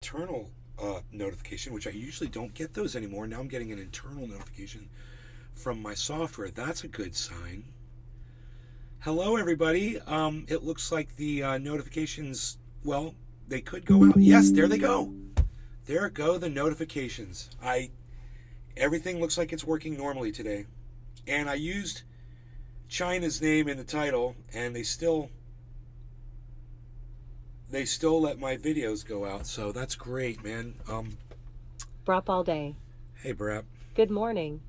Internal notification, which I usually don't get those anymore. Now I'm getting an internal notification from my software. That's a good sign. Hello, everybody. It looks like the notifications, well, they could go out. Yes, there they go. There go the notifications. Everything looks like it's working normally today. And I used China's name in the title, and they still let my videos go out, so that's great, man. Brap all day. Hey, Brap. Good morning.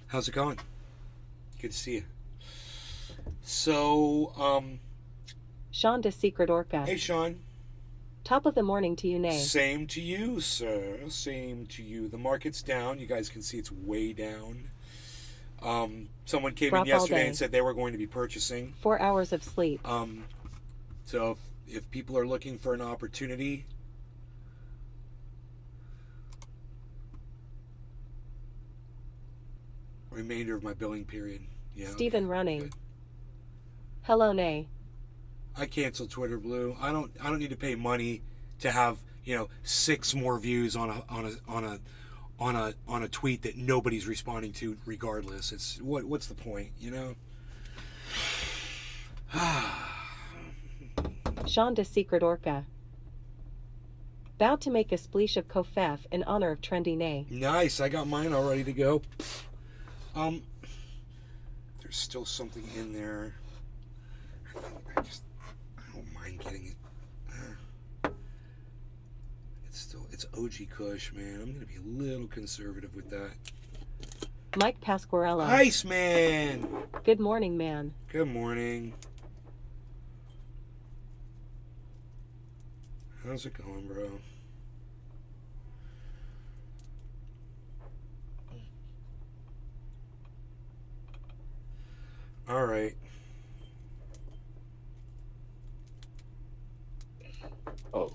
How's it going? Good to see you. So, Sean de Secret Orca. hey, Sean. Top of the morning to you, Nay. Same to you, sir. Same to you. The market's down. You guys can see it's way down. Someone came in yesterday and said they were going to be purchasing. 4 hours of sleep. So if people are looking for an opportunity, remainder of my billing period. Yeah. Stephen okay, running. good. Hello, Nay. I canceled Twitter Blue. I don't need to pay money to have 6 more views on a tweet that nobody's responding to regardless. It's what's the point, Sean de Secret Orca. About to make a spleesh of Kofef in honor of Trendy Nay. Nice. I got mine all ready to go. There's still something in there. I don't mind getting it. It's OG Kush, man. I'm gonna be a little conservative with that. Mike Pasquarello. Ice Man. Good morning, man. Good morning. How's it going, bro? All right. Oh.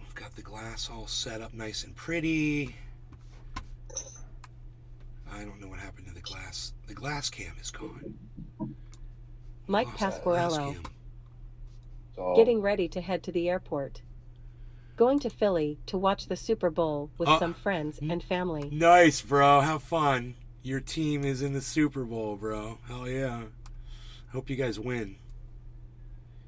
We've got the glass all set up nice and pretty. I don't know what happened to the glass. The glass cam is gone. Mike Pasquarello. Getting ready to head to the airport. Going to Philly to watch the Super Bowl with some friends and family. Nice, bro. Have fun. Your team is in the Super Bowl, bro. Hell yeah. Hope you guys win.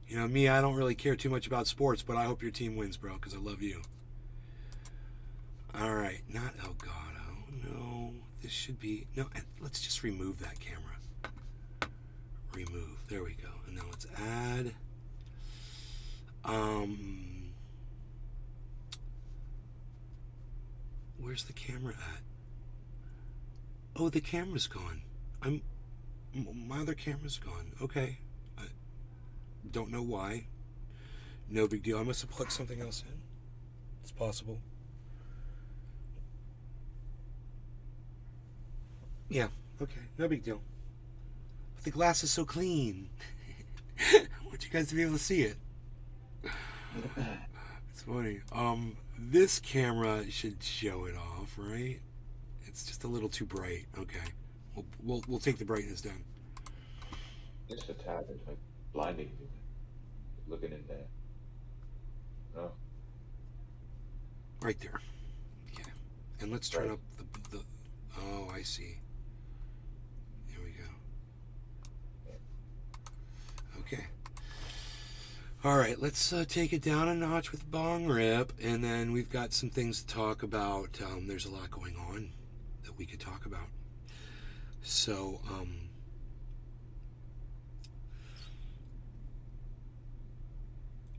Me, I don't really care too much about sports, but I hope your team wins, bro, because I love you. All right. Not Elgato. No. This should be... No, let's just remove that camera. Remove. There we go. And now let's add... Where's the camera at? Oh, the camera's gone. My other camera's gone. Okay. I don't know why. No big deal. I must have plugged something else in. It's possible. Yeah. Okay. No big deal. But the glass is so clean. I want you guys to be able to see it. It's funny. This camera should show it off, right? It's just a little too bright. Okay, we'll take the brightness down. It's a tad. It's like blinding you. Looking in there. No. Right there. Yeah. And let's turn up the. Oh, I see. There we go. Okay. All right, let's take it down a notch with Bong Rip, and then we've got some things to talk about. There's a lot going on that we could talk about. So,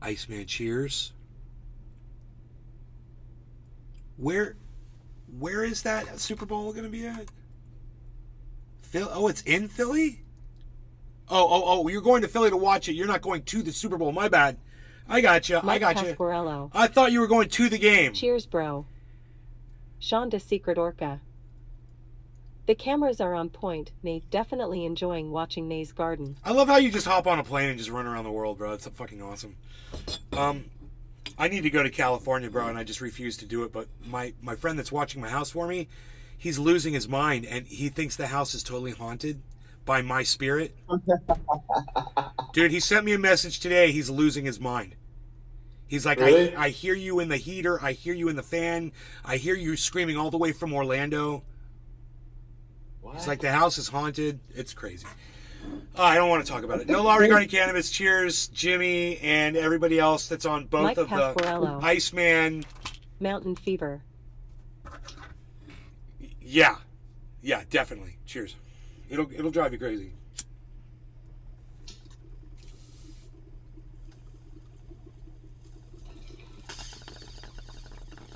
Iceman cheers. Where is that Super Bowl going to be at? Oh, it's in Philly? Oh, you're going to Philly to watch it. You're not going to the Super Bowl. My bad. I got you. Mike Pasquarello. I thought you were going to the game. Cheers, bro. Sean de Secret Orca. The cameras are on point. Nate definitely enjoying watching Nay's garden. I love how you just hop on a plane and just run around the world, bro. It's fucking awesome. I need to go to California, bro, and I just refuse to do it. But my friend that's watching my house for me, he's losing his mind, and he thinks the house is totally haunted by my spirit. Dude, he sent me a message today. He's losing his mind. He's like, Really? I hear you in the heater. I hear you in the fan. I hear you screaming all the way from Orlando. What? It's like the house is haunted. It's crazy. I don't want to talk about it. No law regarding cannabis. Cheers, Jimmy, and everybody else that's on both Mike of the Pasquarello. Iceman. Mountain fever. Yeah, definitely. Cheers. It'll drive you crazy.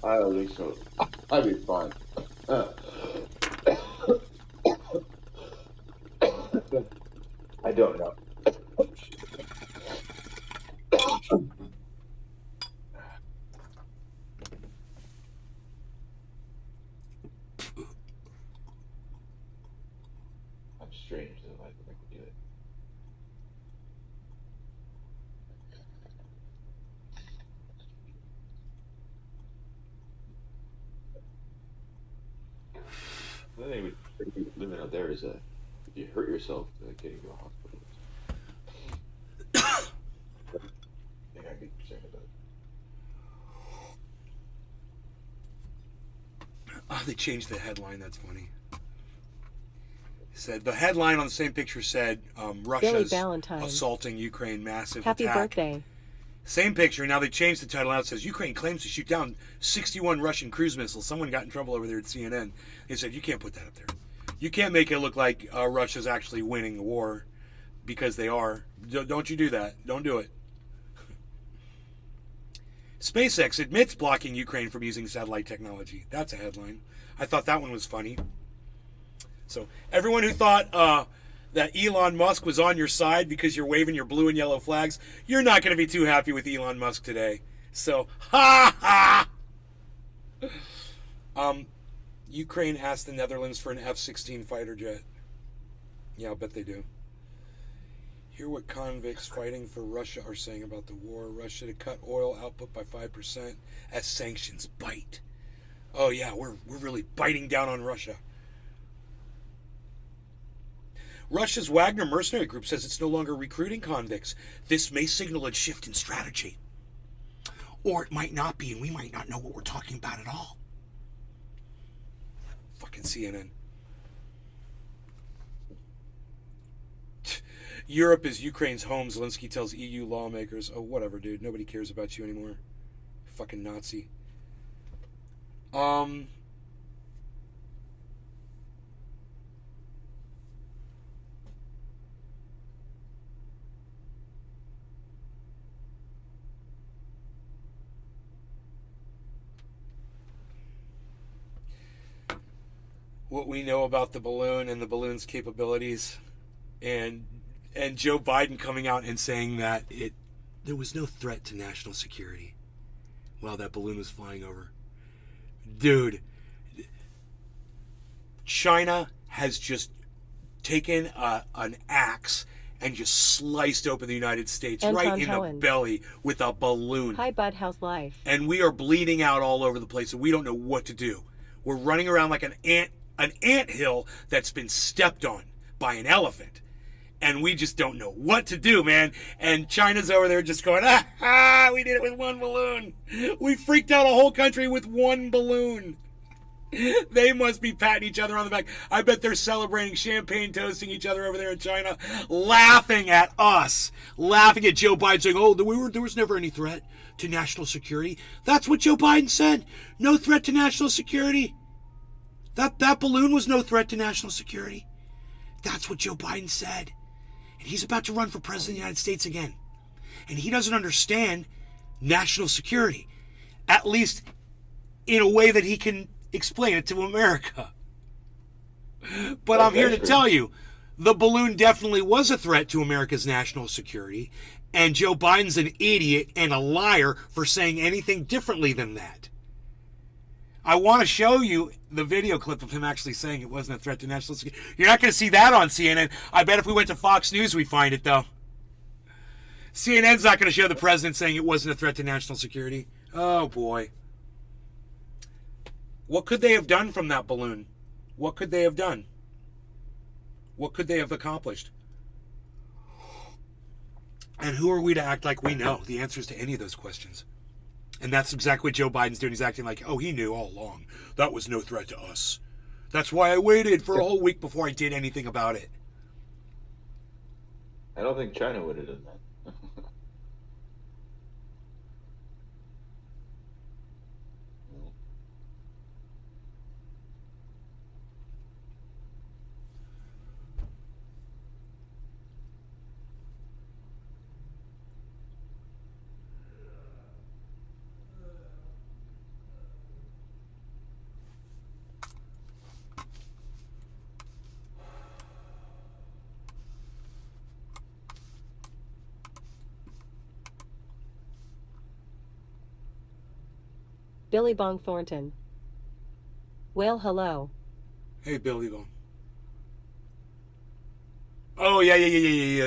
I don't think so. I'd be fine. I don't know. I'm strange though. I think I could do it. The thing with living out there is if you hurt yourself, getting to a hospital. I think I'd be concerned about it. Oh, they changed the headline. That's funny. Said the headline on the same picture said Billy Russia's Valentine. assaulting Ukraine, massive Happy attack. birthday. Same picture. Now they changed the title out. It says Ukraine claims to shoot down 61 Russian cruise missiles. Someone got in trouble over there at CNN. They said you can't put that up there. You can't make it look like Russia's actually winning the war, because they are. Don't you do that. Don't do it. SpaceX admits blocking Ukraine from using satellite technology. That's a headline. I thought that one was funny. So everyone who thought that Elon Musk was on your side because you're waving your blue and yellow flags, you're not going to be too happy with Elon Musk today. So, ha ha! Ukraine asked the Netherlands for an F-16 fighter jet. Yeah, I'll bet they do. Hear what convicts fighting for Russia are saying about the war. Russia to cut oil output by 5% as sanctions bite. Oh yeah, we're really biting down on Russia. Russia's Wagner mercenary group says it's no longer recruiting convicts. This may signal a shift in strategy. Or it might not be, and we might not know what we're talking about at all. Fucking CNN. Europe is Ukraine's home, Zelensky tells EU lawmakers. Oh, whatever, dude. Nobody cares about you anymore. Fucking Nazi. What we know about the balloon and the balloon's capabilities, and Joe Biden coming out and saying that there was no threat to national security while that balloon was flying over. Dude, China has just taken an axe and just sliced open the United States Anton right in Hohen. the belly with a balloon. Hi, Bud. How's life? And we are bleeding out all over the place, and we don't know what to do. We're running around like an anthill that's been stepped on by an elephant. And we just don't know what to do, man. And China's over there just going, we did it with one balloon. We freaked out a whole country with one balloon. They must be patting each other on the back. I bet they're celebrating champagne, toasting each other over there in China, laughing at us, laughing at Joe Biden saying, oh, there was never any threat to national security. That's what Joe Biden said. No threat to national security. That balloon was no threat to national security. That's what Joe Biden said. And he's about to run for president of the United States again. And he doesn't understand national security, at least in a way that he can explain it to America. But I'm here to tell you, the balloon definitely was a threat to America's national security, and Joe Biden's an idiot and a liar for saying anything differently than that. I want to show you the video clip of him actually saying it wasn't a threat to national security. You're not going to see that on CNN. I bet if we went to Fox News, we'd find it, though. CNN's not going to show the president saying it wasn't a threat to national security. Oh, boy. What could they have done from that balloon? What could they have done? What could they have accomplished? And who are we to act like we know the answers to any of those questions? And that's exactly what Joe Biden's doing. He's acting like, oh, he knew all along. That was no threat to us. That's why I waited for a whole week before I did anything about it. I don't think China would have done that. Billy Bong Thornton. Well, hello. Hey, Billy Bong. Oh, yeah.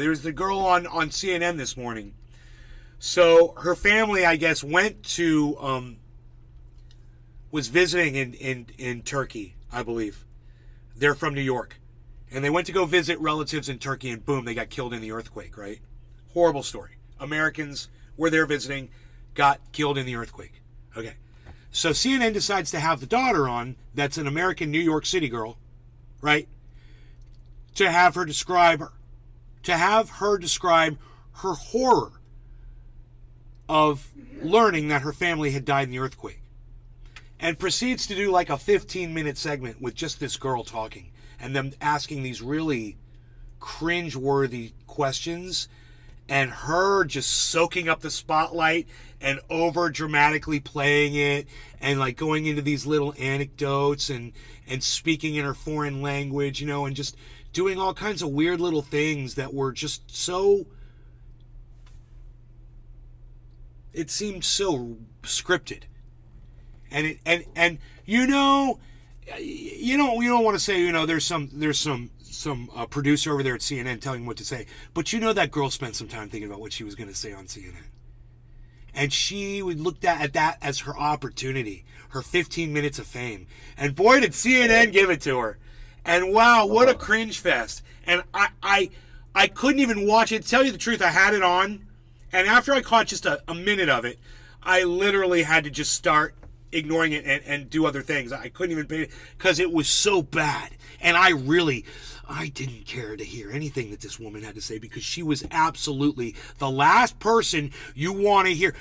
There was the girl on CNN this morning. So her family, I guess, went to, was visiting in Turkey, I believe. They're from New York. And they went to go visit relatives in Turkey, and boom, they got killed in the earthquake, right? Horrible story. Americans were there visiting, got killed in the earthquake. Okay. So CNN decides to have the daughter on, that's an American New York City girl, right? To have her describe her horror of learning that her family had died in the earthquake. And proceeds to do like a 15-minute segment with just this girl talking and them asking these really cringe-worthy questions and her just soaking up the spotlight and over dramatically playing it and like going into these little anecdotes and speaking in her foreign language, and just doing all kinds of weird little things that were just so, it seemed so scripted. And you don't want to say, there's some producer over there at CNN telling him what to say. But that girl spent some time thinking about what she was going to say on CNN. And she would look at that as her opportunity, her 15 minutes of fame. And boy, did CNN give it to her. And wow, what a cringe fest. And I couldn't even watch it. To tell you the truth, I had it on. And after I caught just a minute of it, I literally had to just start ignoring it and do other things. I couldn't even pay it because it was so bad. And I didn't care to hear anything that this woman had to say because she was absolutely the last person you want to hear.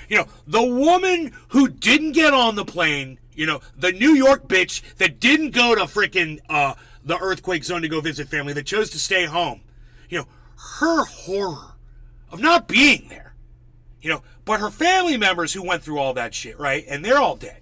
The woman who didn't get on the plane, the New York bitch that didn't go to freaking the earthquake zone to go visit family, that chose to stay home. Her horror of not being there. But her family members who went through all that shit, right? And they're all dead.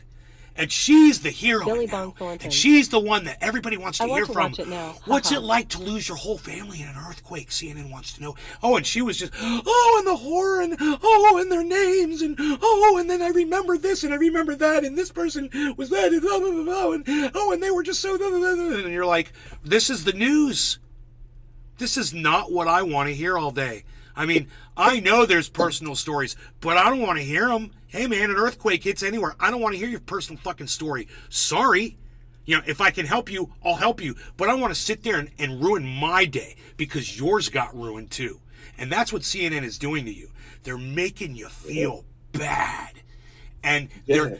And she's the hero Billy now. Bong Thornton. And she's the one that everybody wants to hear from. Watch it now. What's it like to lose your whole family in an earthquake? CNN wants to know. Oh, and she was just, and the horror, and and their names, and and then I remember this, and I remember that, and this person was that, and blah, blah, blah, blah, and they were just so, blah, blah, blah, blah. And you're like, this is the news. This is not what I want to hear all day. I mean, I know there's personal stories, but I don't want to hear them. Hey, man, an earthquake hits anywhere. I don't want to hear your personal fucking story. Sorry. If I can help you, I'll help you. But I want to sit there and ruin my day because yours got ruined too. And that's what CNN is doing to you. They're making you feel bad. And they're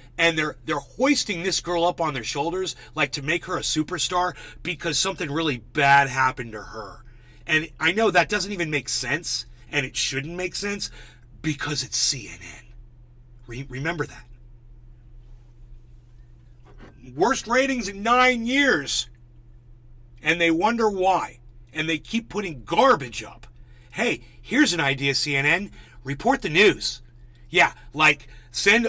hoisting this girl up on their shoulders like to make her a superstar because something really bad happened to her. And I know that doesn't even make sense, and it shouldn't make sense because it's CNN. Remember that. Worst ratings in 9 years. And they wonder why. And they keep putting garbage up. Hey, here's an idea, CNN. Report the news. Yeah, like send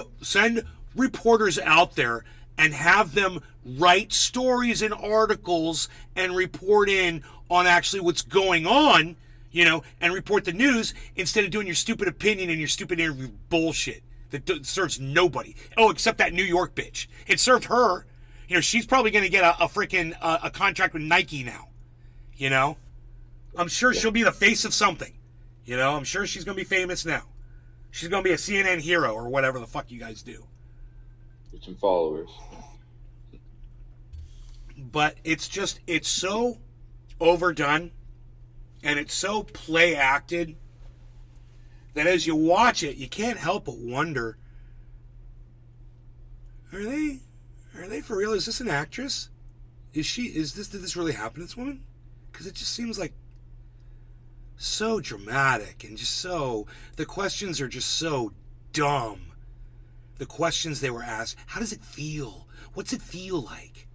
reporters out there and have them write stories and articles and report in on actually what's going on, and report the news instead of doing your stupid opinion and your stupid interview bullshit that serves nobody. Oh, except that New York bitch. It served her. You know, she's probably going to get a freaking a contract with Nike now. You know, I'm sure she'll be the face of something. You know, I'm sure she's going to be famous now. She's going to be a CNN hero or whatever the fuck you guys do. With some followers. But it's so overdone and it's so play acted that as you watch it, you can't help but wonder, are they for real? Is this an actress? Did this really happen to this woman? Because it just seems like so dramatic and just so, the questions are just so dumb. The questions they were asked, how does it feel? What's it feel like?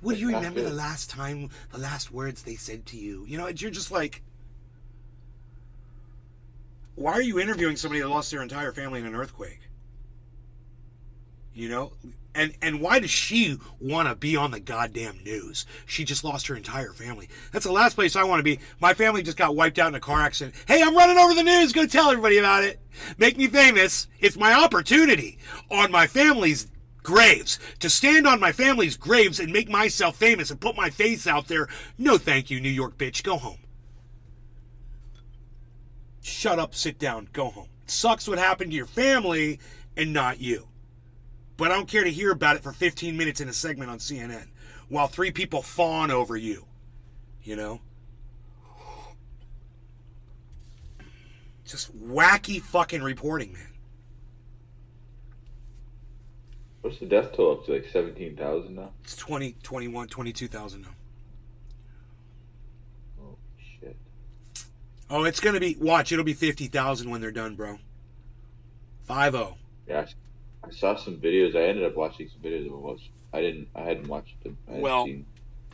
What do you remember the last words they said to you? You know, you're just like, why are you interviewing somebody that lost their entire family in an earthquake? You know? And why does she want to be on the goddamn news? She just lost her entire family. That's the last place I want to be. My family just got wiped out in a car accident. Hey, I'm running over the news. Go tell everybody about it. Make me famous. It's my opportunity on my family's graves. To stand on my family's graves and make myself famous and put my face out there. No thank you, New York bitch. Go home. Shut up, sit down, go home. It sucks what happened to your family and not you. But I don't care to hear about it for 15 minutes in a segment on CNN while 3 people fawn over you. You know? Just wacky fucking reporting, man. What's the death toll up to? Like 17,000 now? It's 20, 21, 22,000 now. Oh, shit. Oh, it's going to be, watch, it'll be 50,000 when they're done, bro. 5-0. Yeah, I saw some videos. I ended up watching some videos of it. I hadn't watched them.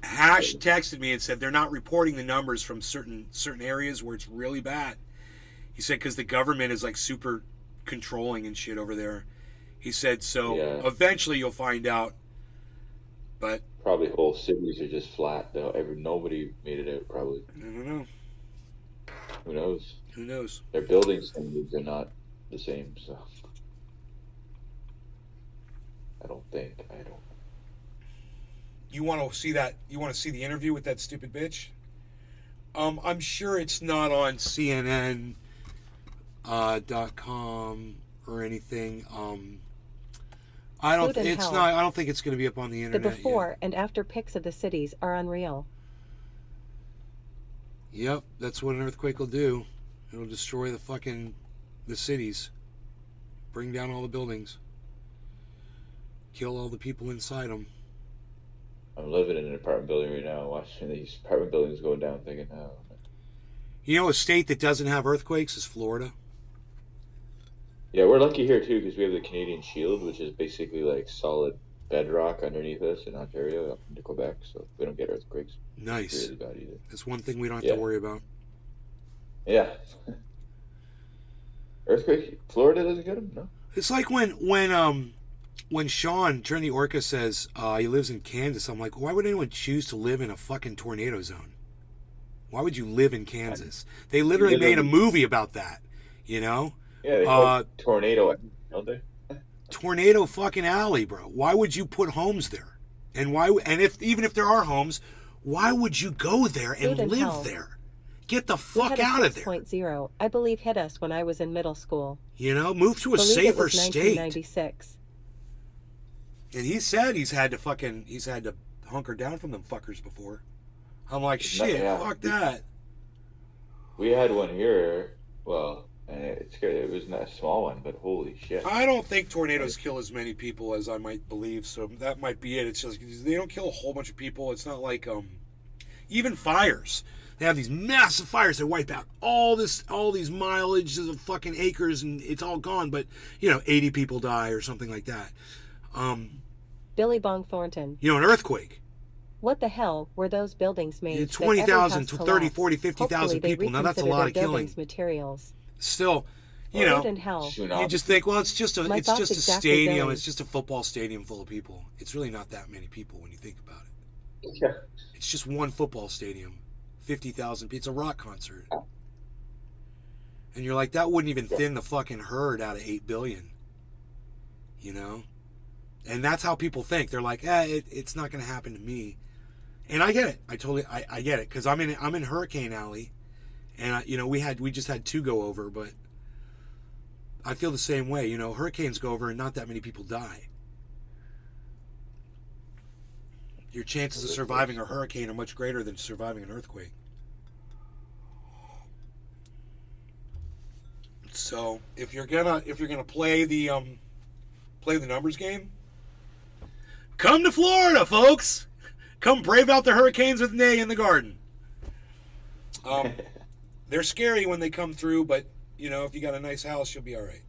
Hash texted me and said they're not reporting the numbers from certain areas where it's really bad. He said because the government is like super controlling and shit over there. He said eventually you'll find out. But probably whole cities are just flat though. Nobody made it out probably. I don't know. Who knows? Who knows? Their building standards are not the same, so I don't. You want to see that? You want to see the interview with that stupid bitch? I'm sure it's not on CNN.com or anything. I don't. It's not. I don't think it's going to be up on the internet. The before and after pics of the cities are unreal. Yep, that's what an earthquake will do. It'll destroy the cities, bring down all the buildings, kill all the people inside them. I'm living in an apartment building right now, watching these apartment buildings going down, thinking, oh. You know, a state that doesn't have earthquakes is Florida. Yeah, we're lucky here too because we have the Canadian Shield, which is basically like solid bedrock underneath us in Ontario, up into Quebec, so we don't get earthquakes. Nice. It's really bad either. That's one thing we don't have to worry about. Yeah. Earthquake? Florida doesn't get them? No. It's like when Sean during the Orca says he lives in Kansas. I'm like, why would anyone choose to live in a fucking tornado zone? Why would you live in Kansas? They literally made a movie about that. You know? Yeah, they call it Tornado, don't they? Tornado fucking alley, bro. Why would you put homes there? And why? And even if there are homes, why would you go there and live there? Get the fuck out of there. 6.0, I believe, hit us when I was in middle school. You know, move to a safer state. 1996. And he said he's had to hunker down from them fuckers before. I'm like, shit, fuck that. We had one here. Well, it was not a small one, but holy shit. I don't think tornadoes kill as many people as I might believe, so that might be it. It's just they don't kill a whole bunch of people. It's not like even fires. They have these massive fires that wipe out all these mileages of fucking acres, and it's all gone. But 80 people die or something like that. Billy Bong Thornton. An earthquake. What the hell were those buildings made? 20,000 to 30, 40, 50,000 people. Now that's a lot of killing. Materials. Still, you just think, well, it's just a stadium. It's just a football stadium full of people. It's really not that many people when you think about it. Yeah. It's just one football stadium, 50,000 people. It's a rock concert. And you're like, that wouldn't even thin the fucking herd out of 8 billion. And that's how people think. They're like, it's not going to happen to me. And I get it. I get it, because I'm in Hurricane Alley, and we just had 2 go over, but I feel the same way. Hurricanes go over and not that many people die. Your chances of surviving a hurricane are much greater than surviving an earthquake. So if you're gonna play the numbers game, come to Florida, folks. Come brave out the hurricanes with Nay in the garden. They're scary when they come through, but if you got a nice house, you'll be all right.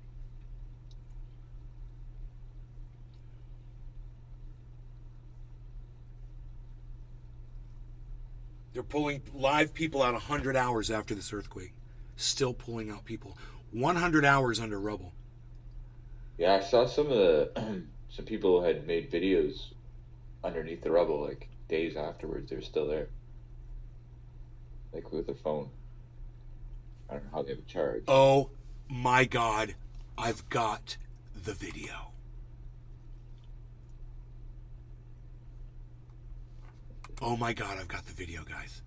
They're pulling live people out 100 hours after this earthquake. Still pulling out people. 100 hours under rubble. Yeah, I saw some people had made videos underneath the rubble, like days afterwards. They were still there, like with a phone. I don't know how they have a charge. Oh my God, I've got the video. Oh my God, I've got the video, guys.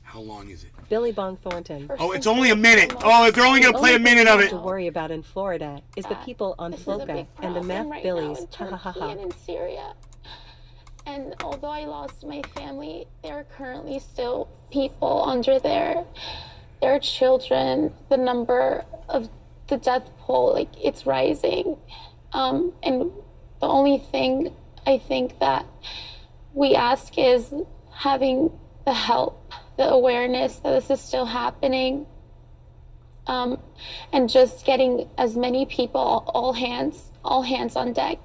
How long is it? Billy Bong Thornton. Oh, it's only a minute. Oh, if they're only going to play a minute of it. To worry about in Florida is the people on Floca and the meth right Billies. now in Turkey and in Syria. And although I lost my family, there are currently still people under there. There are children. The number of the death toll, it's rising. And the only thing I think that we ask is having the help, the awareness that this is still happening, and just getting as many people, all hands on deck.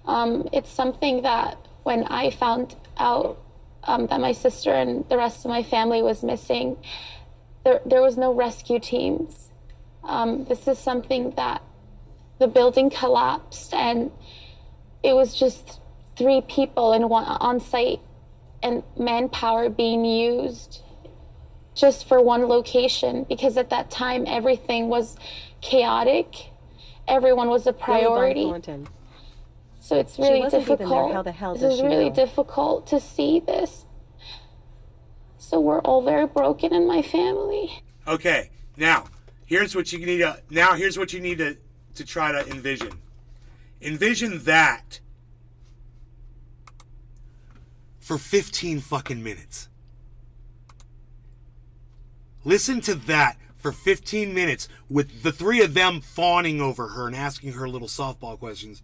It's something that when I found out that my sister and the rest of my family was missing, there was no rescue teams. This is something that the building collapsed, and it was just 3 people on site, and manpower being used just for one location, because at that time everything was chaotic. Everyone was a priority. So it's really difficult. How the hell this is really difficult to see this. So we're all very broken in my family. Okay, now here's what you need to try to envision. Envision that for 15 fucking minutes. Listen to that for 15 minutes with the 3 of them fawning over her and asking her little softball questions.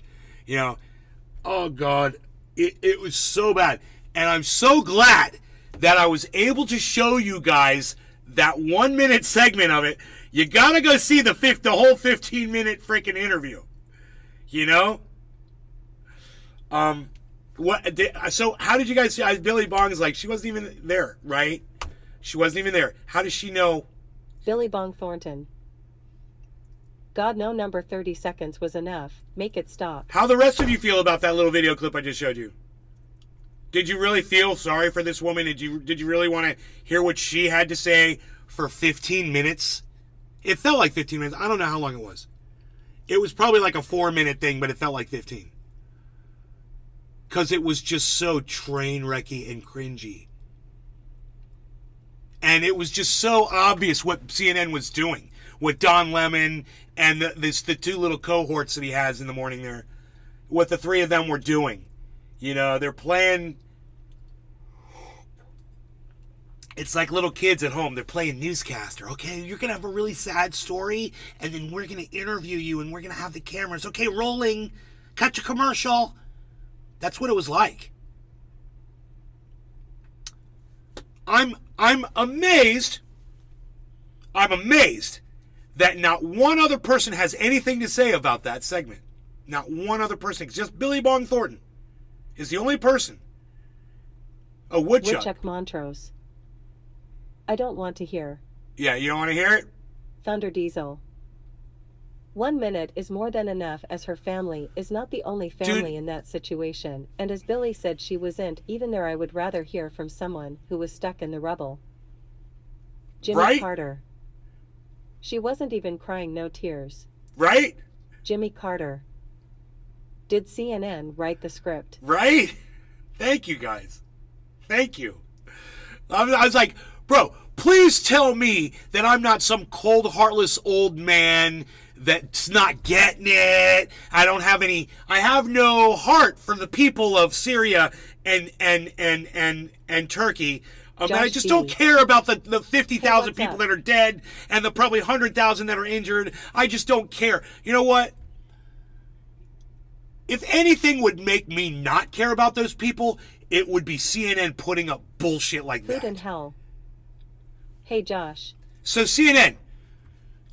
Oh God, it was so bad. And I'm so glad that I was able to show you guys that 1-minute segment of it. You gotta go see the whole 15-minute freaking interview. So how did you guys see? Billy Bong's like, she wasn't even there, right? She wasn't even there. How does she know? Billy Bong Thornton. God, no, number 30 seconds was enough. Make it stop. How the rest of you feel about that little video clip I just showed you? Did you really feel sorry for this woman? Did you really want to hear what she had to say for 15 minutes? It felt like 15 minutes. I don't know how long it was. It was probably like a 4-minute thing, but it felt like 15. Because it was just so train wrecky and cringy. And it was just so obvious what CNN was doing. What Don Lemon and the 2 little cohorts that he has in the morning there. What the 3 of them were doing. They're playing. It's like little kids at home. They're playing newscaster. Okay, you're going to have a really sad story. And then we're going to interview you. And we're going to have the cameras. Okay, rolling. Cut your commercial. That's what it was like. I'm amazed. I'm amazed that not one other person has anything to say about that segment. Not one other person. Just Billy Bong Thornton is the only person. Oh, Woodchuck Montrose. I don't want to hear. Yeah, you don't want to hear it? Thunder Diesel. 1 minute is more than enough, as her family is not the only family in that situation. And as Billy said, she wasn't even there. I would rather hear from someone who was stuck in the rubble. Jimmy Carter. She wasn't even crying, no tears. Right? Jimmy Carter. Did CNN write the script? Right? Thank you, guys. Thank you. I was like, bro, please tell me that I'm not some cold, heartless old man that's not getting it. I have no heart for the people of Syria and Turkey. I just don't care about the 50,000 people that are dead and the probably 100,000 that are injured. I just don't care. You know what? If anything would make me not care about those people, it would be CNN putting up bullshit like that. Food in hell. Hey, Josh. So CNN,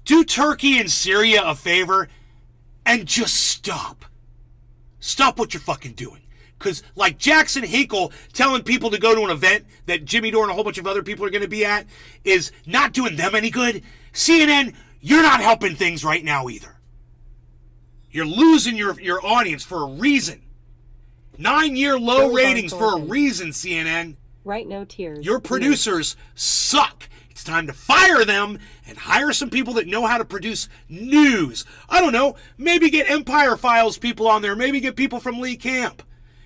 do Turkey and Syria a favor and just stop. Stop what you're fucking doing. Because like Jackson Hinkle telling people to go to an event that Jimmy Dore and a whole bunch of other people are going to be at is not doing them any good. CNN, you're not helping things right now either. You're losing your audience for a reason. 9-year low Billy ratings for a Thornton. reason, CNN. Write no tears. Your producers suck. It's time to fire them and hire some people that know how to produce news. I don't know. Maybe get Empire Files people on there. Maybe get people from Lee Camp,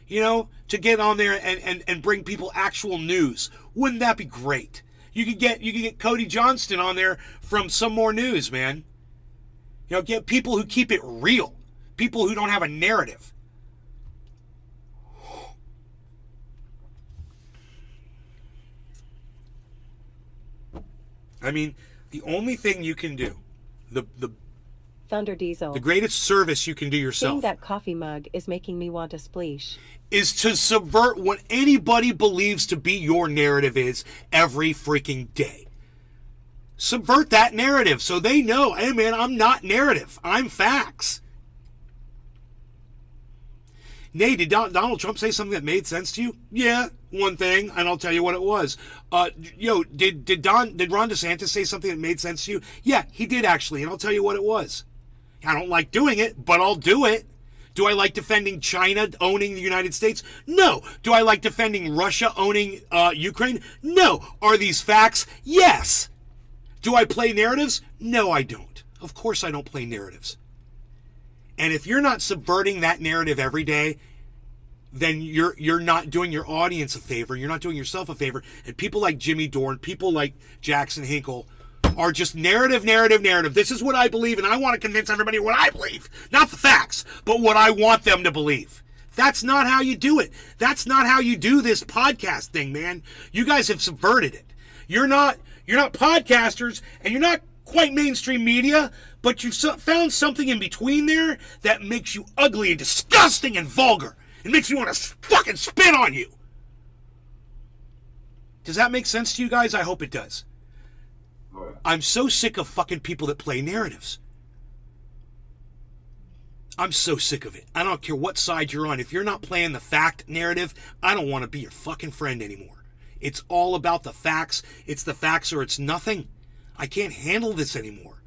to get on there and bring people actual news. Wouldn't that be great? You could get Cody Johnston on there from Some More News, man. Get people who keep it real. People who don't have a narrative. I mean, the only thing you can do, the Thunder Diesel. the greatest service you can do Seeing yourself that coffee mug is making me want a spleesh. is to subvert what anybody believes to be your narrative is every freaking day. Subvert that narrative so they know, hey man, I'm not narrative. I'm facts. Nay, did Donald Trump say something that made sense to you? Yeah, one thing, and I'll tell you what it was. Did Ron DeSantis say something that made sense to you? Yeah, he did actually, and I'll tell you what it was. I don't like doing it, but I'll do it. Do I like defending China owning the United States? No. Do I like defending Russia owning Ukraine? No. Are these facts? Yes. Do I play narratives? No, I don't. Of course I don't play narratives. And if you're not subverting that narrative every day, then you're not doing your audience a favor. You're not doing yourself a favor. And people like Jimmy Dorn, people like Jackson Hinkle are just narrative. This is what I believe, and I want to convince everybody what I believe. Not the facts, but what I want them to believe. That's not how you do it. That's not how you do this podcast thing, man. You guys have subverted it. You're not podcasters, and you're not quite mainstream media, but you've found something in between there that makes you ugly and disgusting and vulgar. It makes me want to fucking spit on you. Does that make sense to you guys? I hope it does. I'm so sick of fucking people that play narratives. I'm so sick of it. I don't care what side you're on. If you're not playing the fact narrative, I don't want to be your fucking friend anymore. It's all about the facts. It's the facts or it's nothing. I can't handle this anymore.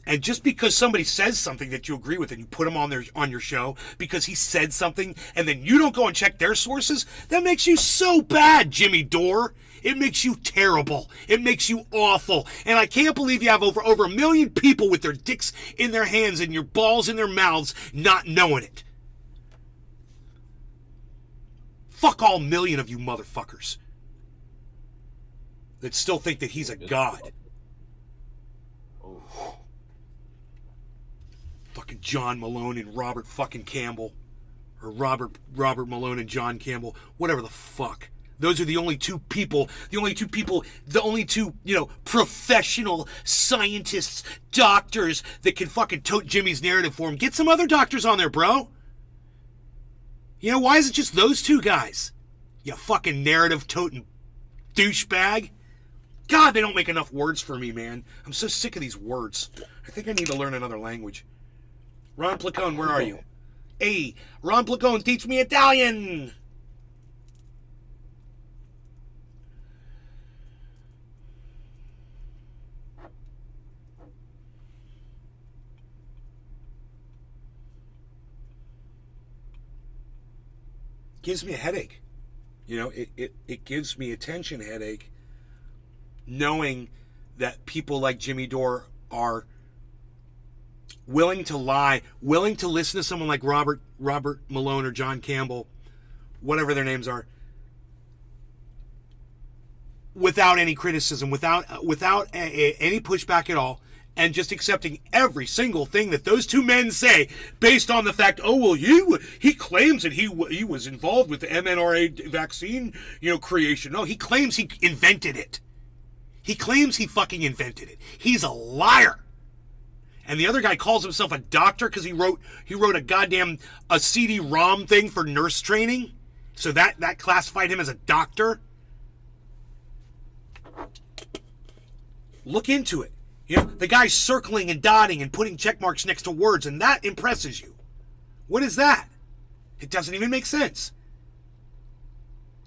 And just because somebody says something that you agree with and you put them on your show because he said something and then you don't go and check their sources, that makes you so bad, Jimmy Dore. It makes you terrible. It makes you awful. And I can't believe you have over 1 million people with their dicks in their hands and your balls in their mouths not knowing it. Fuck all 1 million of you motherfuckers that still think that he's a god. Fucking John Malone and Robert fucking Campbell. Or Robert Malone and John Campbell. Whatever the fuck. Those are the only two professional scientists, doctors that can fucking tote Jimmy's narrative for him. Get some other doctors on there, bro. Why is it just those two guys? You fucking narrative toting douchebag. God, they don't make enough words for me, man. I'm so sick of these words. I think I need to learn another language. Ron Placone, where are you? Hey, Ron Placone, teach me Italian. Gives me a headache. It gives me a tension headache knowing that people like Jimmy Dore are willing to lie, willing to listen to someone like Robert Malone or John Campbell, whatever their names are, without any criticism, without any pushback at all, and just accepting every single thing that those two men say based on the fact, oh, well, he claims that he was involved with the mRNA vaccine, creation. No, he claims he invented it. He claims he fucking invented it. He's a liar. And the other guy calls himself a doctor because he wrote a goddamn a CD-ROM thing for nurse training. So that classified him as a doctor. Look into it. The guy's circling and dotting and putting check marks next to words, and that impresses you. What is that? It doesn't even make sense.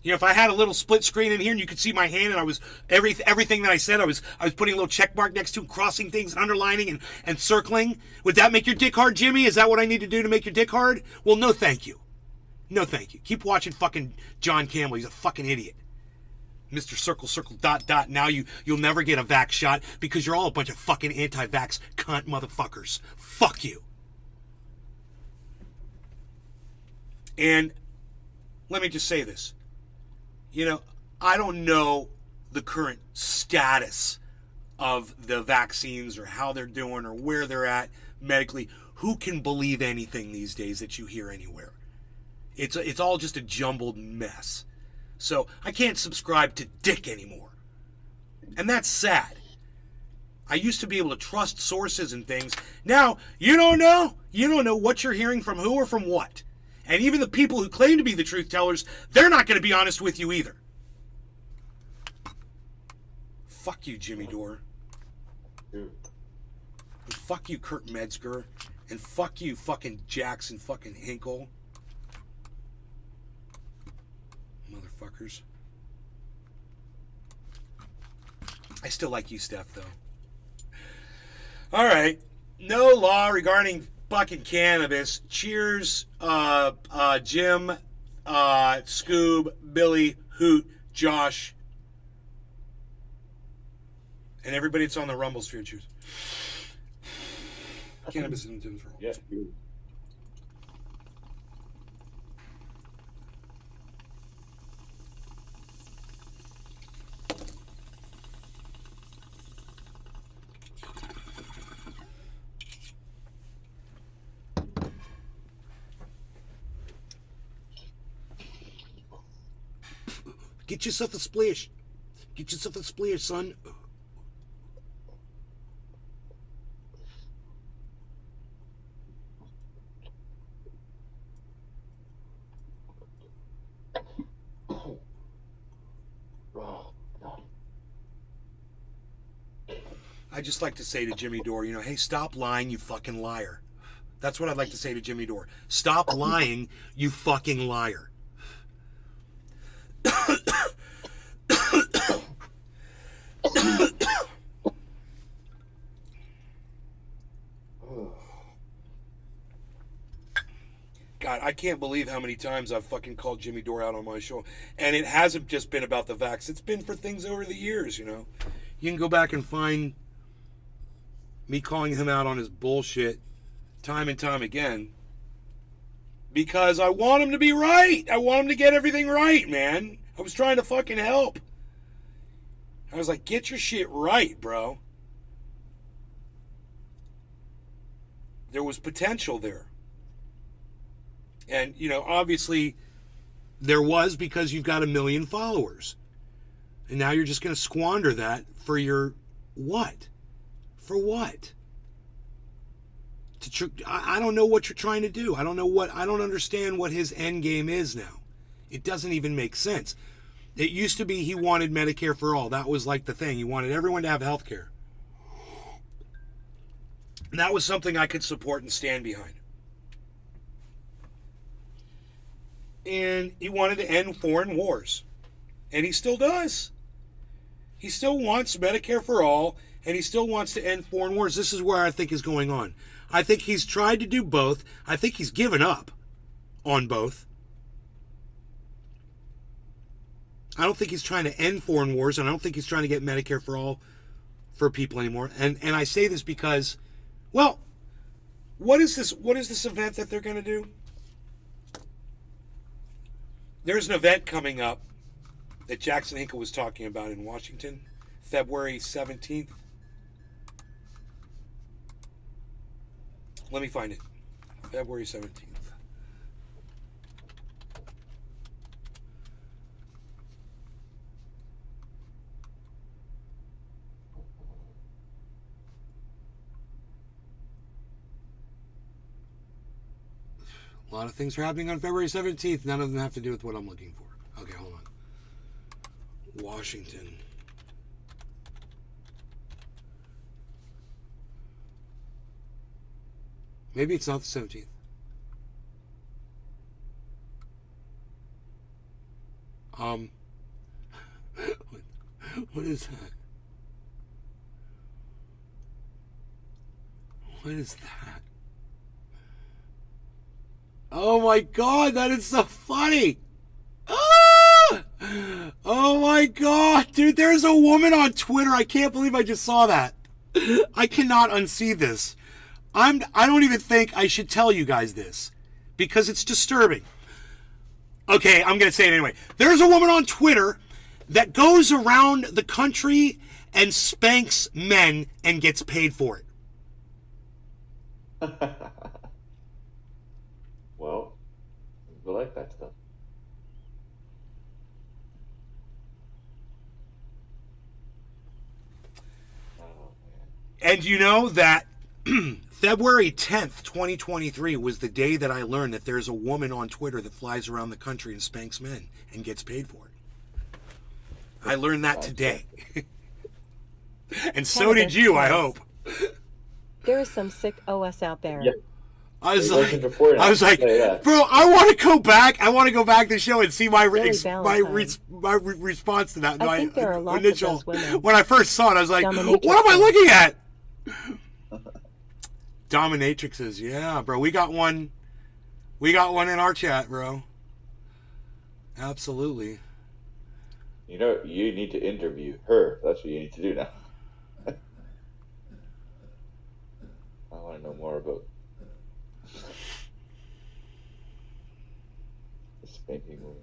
If I had a little split screen in here and you could see my hand and I was everything that I said, I was putting a little check mark next to, crossing things and underlining and circling. Would that make your dick hard, Jimmy? Is that what I need to do to make your dick hard? Well, no thank you. No thank you. Keep watching fucking John Campbell. He's a fucking idiot. Mr. Circle, circle, dot, dot. Now you'll never get a vax shot because you're all a bunch of fucking anti-vax cunt motherfuckers. Fuck you. And let me just say this. I don't know the current status of the vaccines or how they're doing or where they're at medically. Who can believe anything these days that you hear anywhere? It's all just a jumbled mess. So I can't subscribe to Dick anymore. And that's sad. I used to be able to trust sources and things. Now, you don't know. You don't know what you're hearing from who or from what. And even the people who claim to be the truth tellers, they're not going to be honest with you either. Fuck you, Jimmy Dore. And fuck you, Kurt Metzger. And fuck you, fucking Jackson fucking Hinkle. Motherfuckers. I still like you, Steph, though. All right. No law regarding fucking cannabis. Cheers, Jim, Scoob, Billy, Hoot, Josh, and everybody that's on the Rumble Sphere. Cheers. Cannabis isn't for all. Yeah. Get yourself a splish. Get yourself a splish, son. I just like to say to Jimmy Dore, hey, stop lying, you fucking liar. That's what I'd like to say to Jimmy Dore. Stop lying, you fucking liar. God, I can't believe how many times I've fucking called Jimmy Dore out on my show. And it hasn't just been about the vax. It's been for things over the years, You can go back and find me calling him out on his bullshit time and time again. Because I want him to be right. I want him to get everything right, man. I was trying to fucking help. I was like, get your shit right, bro. There was potential there. And, obviously there was because you've got 1 million followers. And now you're just going to squander that for your what? For what? I don't know what you're trying to do. I don't understand what his end game is now. It doesn't even make sense. It used to be he wanted Medicare for all. That was like the thing. He wanted everyone to have health care. And that was something I could support and stand behind. And he wanted to end foreign wars. And he still does. He still wants Medicare for all, and he still wants to end foreign wars. This is where I think is going on. I think he's tried to do both. I think he's given up on both. I don't think he's trying to end foreign wars, and I don't think he's trying to get Medicare for all for people anymore. And I say this because, well, What is this? What is this event that they're going to do? There's an event coming up that Jackson Hinkle was talking about in Washington, February 17th. Let me find it. February 17th. A lot of things are happening on February 17th. None of them have to do with what I'm looking for. Okay, hold on. Washington. Maybe it's not the 17th. What is that? What is that? Oh my God, that is so funny. Ah! Oh my God, dude, there's a woman on Twitter. I can't believe I just saw that. I cannot unsee this. I don't even think I should tell you guys this because it's disturbing. Okay, I'm going to say it anyway. There's a woman on Twitter that goes around the country and spanks men and gets paid for it. Well, we like that stuff. Oh, man. And you know that February 10th, 2023 was the day that I learned that there's a woman on Twitter that flies around the country and spanks men and gets paid for it. I learned that today. And so did you, I hope. There is some sick OS out there. Yeah. I was He like, wasn't reporting, I was I'll like, tell you that. bro, I want to go back. I want to go back to the show and see my Billy response to that. I My think there are lots of initial, those women. when I first saw it, I was like, Dominatrixes. what am I looking at? Dominatrixes, yeah, bro. We got one. We got one in our chat, bro. Absolutely. You know, you need to interview her. That's what you need to do now. I want to know more about the spanking woman.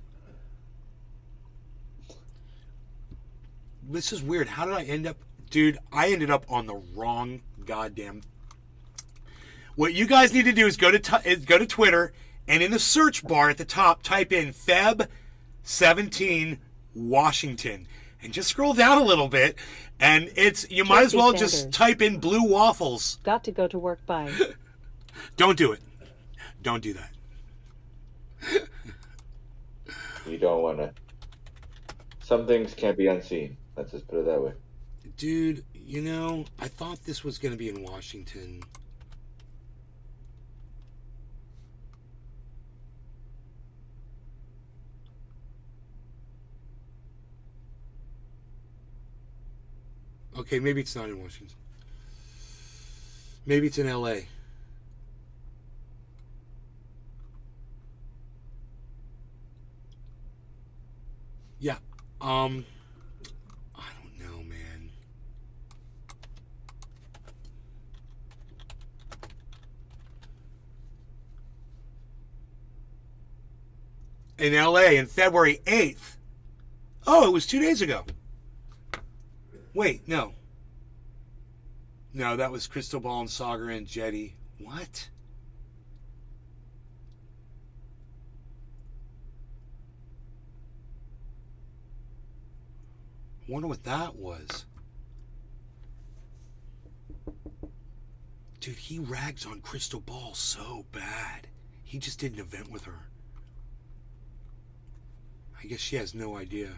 This is weird. How did I end up, dude? I ended up on the wrong goddamn. What you guys need to do is go to Twitter and in the search bar at the top type in Feb 17 Washington and just scroll down a little bit and you might as well just Sanders. type in blue waffles. Got to go to work by. Don't do it. Don't do that. You don't want to. Some things can't be unseen. Let's just put it that way. Dude, you know, I thought this was going to be in Washington. Okay, maybe it's not in Washington. Maybe it's in LA. Yeah. I don't know, man. In LA in February 8th. Oh, it was 2 days ago. Wait, no. No, that was Cristobal and Sagar and Jetty. What? I wonder what that was. Dude, he rags on Cristobal so bad. He just did an event with her. I guess she has no idea.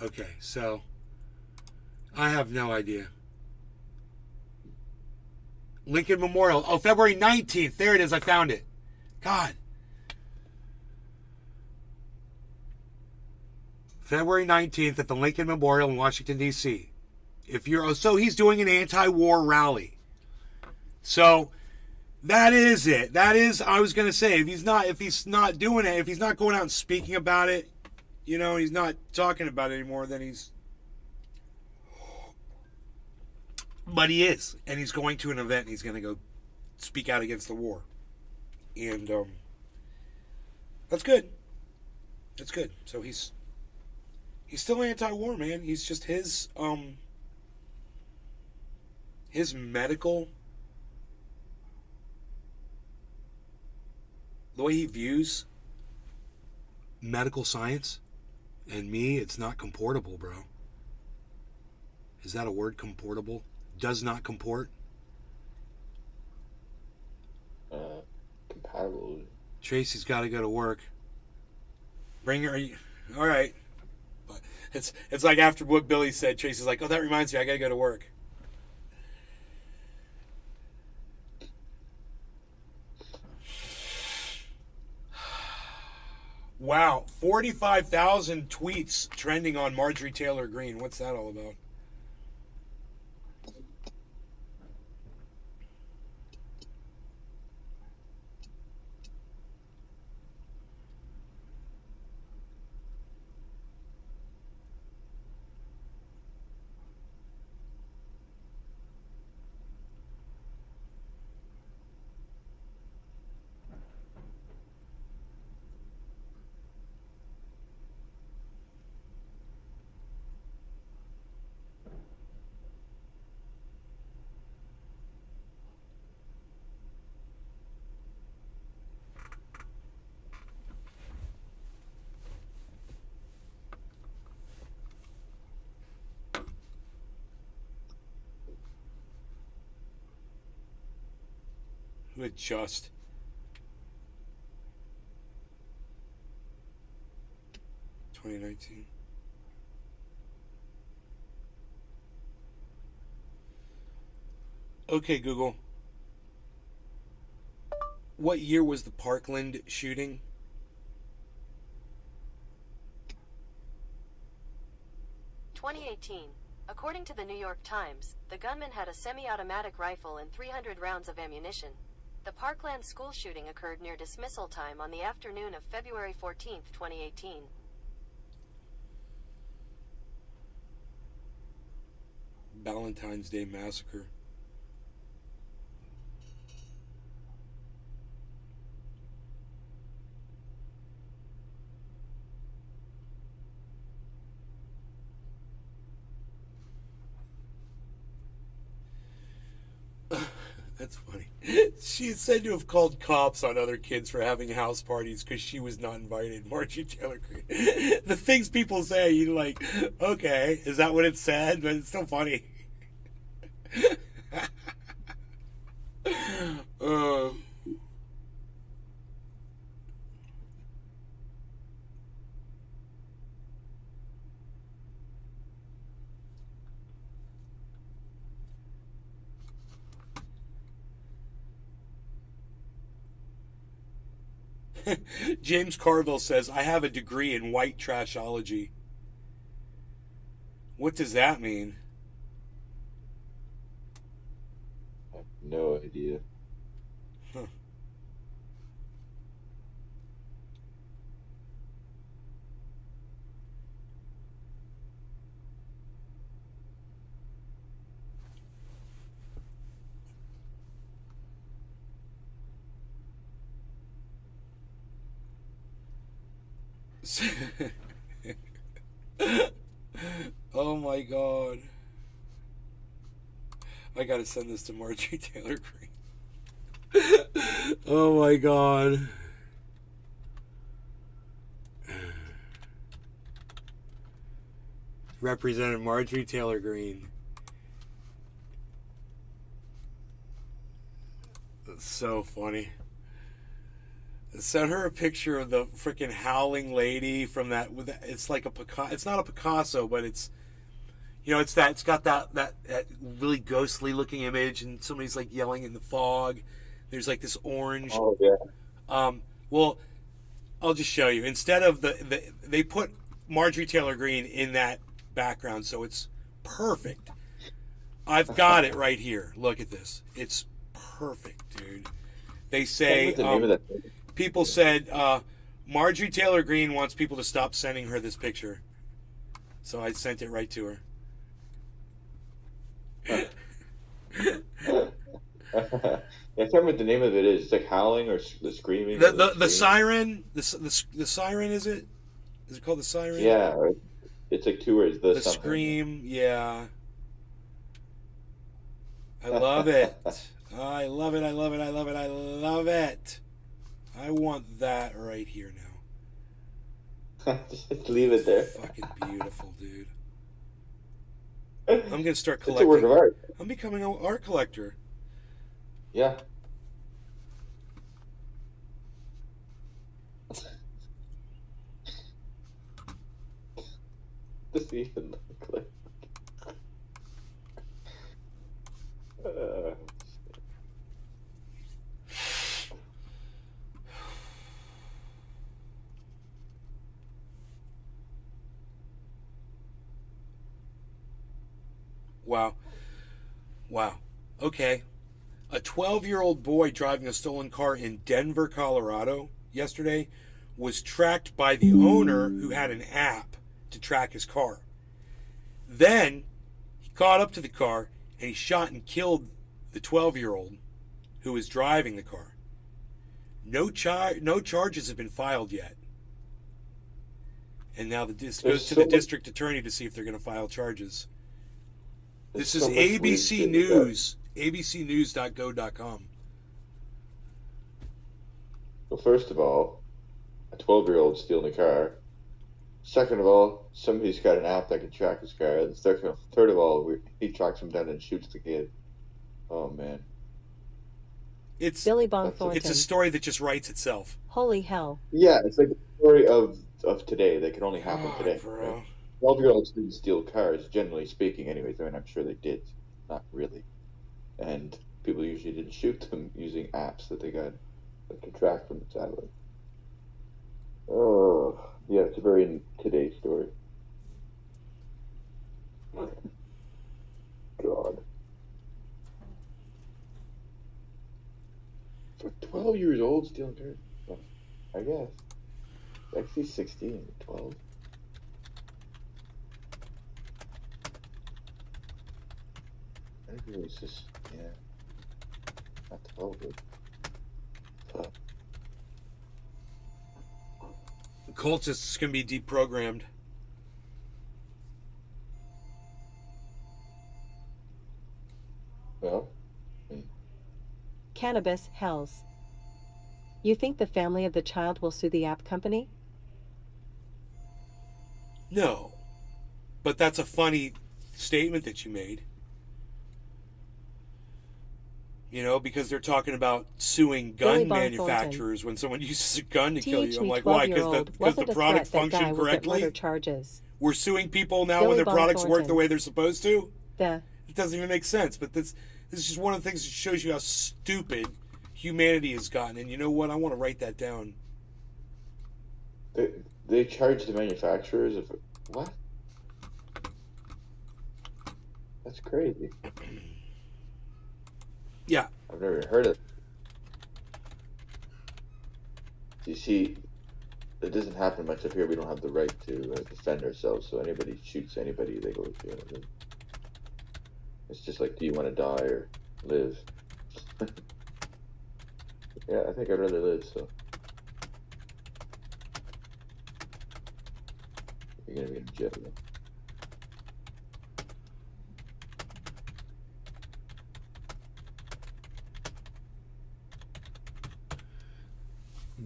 Okay, so I have no idea. Lincoln Memorial. Oh, February 19th. There it is. I found it. God. February 19th at the Lincoln Memorial in Washington, D.C. So he's doing an anti-war rally. So That is it. That is, I was going to say, if he's not doing it, if he's not going out and speaking about it, you know, he's not talking about it anymore, then he's, but he is. And he's going to an event and he's going to go speak out against the war. And, that's good. That's good. So he's still anti-war, man. He's just his medical, the way he views medical science and me, it's not comportable, bro. Is that a word, comportable? Does not comport? Compatible. Tracy's got to go to work. Bring her. All right. But it's like after what Billy said, Tracy's like, oh, that reminds me, I got to go to work. Wow, 45,000 tweets trending on Marjorie Taylor Greene. What's that all about? Adjust. $2019. Okay, Google. What year was the Parkland shooting? (2018). According to the New York Times, the gunman had a semi-automatic rifle and 300 rounds of ammunition. The Parkland school shooting occurred near dismissal time on the afternoon of February 14, 2018. Valentine's Day Massacre. That's funny. She's said to have called cops on other kids for having house parties because she was not invited. Marjorie Taylor Greene. The things people say, you're like, okay, is that what it said? But it's still funny. uh, James Carville says, I have a degree in white trashology. What does that mean? I have no idea. Huh. Oh my god. I gotta send this to Marjorie Taylor Greene. Oh my god. Representative Marjorie Taylor Greene. That's so funny. Sent her a picture of the freaking howling lady from that. It's like a Picasso. It's not a Picasso, but it's, you know, it's that. It's got that really ghostly looking image, and somebody's like yelling in the fog. There's like this orange. Oh yeah. Well, I'll just show you. Instead of they put Marjorie Taylor Greene in that background, so it's perfect. I've got it right here. Look at this. It's perfect, dude. They What's say the name of that? people said Marjorie Taylor Greene wants people to stop sending her this picture, so I sent it right to her. I can't remember what the name of it is. It's like howling or the screaming. The or the, the screaming. siren, the siren, is it? Is it called the siren? Yeah, right. It's like two words. The The something. scream, yeah. I love it. I love it. I love it. I love it. I love it. I want that right here now. Just leave it there. Fucking beautiful, dude. I'm gonna start It's a work of collecting. art. I'm becoming an art collector. Yeah. Does he even look like? Uh, Wow. Wow. Okay. A 12-year-old boy driving a stolen car in Denver, Colorado yesterday was tracked by the owner who had an app to track his car. Then he caught up to the car and he shot and killed the 12-year-old who was driving the car. No charges have been filed yet. And now this There's goes to so the much- district attorney to see if they're going to file charges. there's This is so much weird ABC shit with that. News, abcnews.go.com. Well, first of all, a 12-year-old stealing a car. Second of all, somebody's got an app that can track his car. And third of all, he tracks him down and shoots the kid. Oh man. It's Billy Bong It's a Thornton. it's a story that just writes itself. Holy hell. Yeah, it's like the story of today that can only happen God, today. bro. Right? 12-year-olds didn't steal cars, generally speaking, anyways. I mean, I'm sure they did. Not really. And people usually didn't shoot them using apps that they got that can track from the satellite. Oh, yeah, it's a very today story. God. For 12 years old, stealing cars? Well, I guess. Actually 16, 12. I think it was just, yeah. Not 12, but. Fuck. Cultists can be deprogrammed. Well, Cannabis hells. You think the family of the child will sue the app company? No. But that's a funny statement that you made. You know, because they're talking about suing Billy gun Bong manufacturers when someone uses a gun to kill you. I'm THV like, why? Because 12-year-old the wasn't a product threat that guy functioned will get correctly? murder charges. We're suing people now Billy when their Bong products work the Thornton. way they're supposed to? The It doesn't even make sense. But this is just one of the things that shows you how stupid humanity has gotten. And you know what? I want to write that down. they charge the manufacturers of. What? That's crazy. Yeah. I've never heard of. You see, it doesn't happen much up here. We don't have the right to defend ourselves. So anybody shoots anybody, they go to jail. It's just like, do you want to die or live? Yeah, I think I'd rather live. So you're gonna be in jail. Then.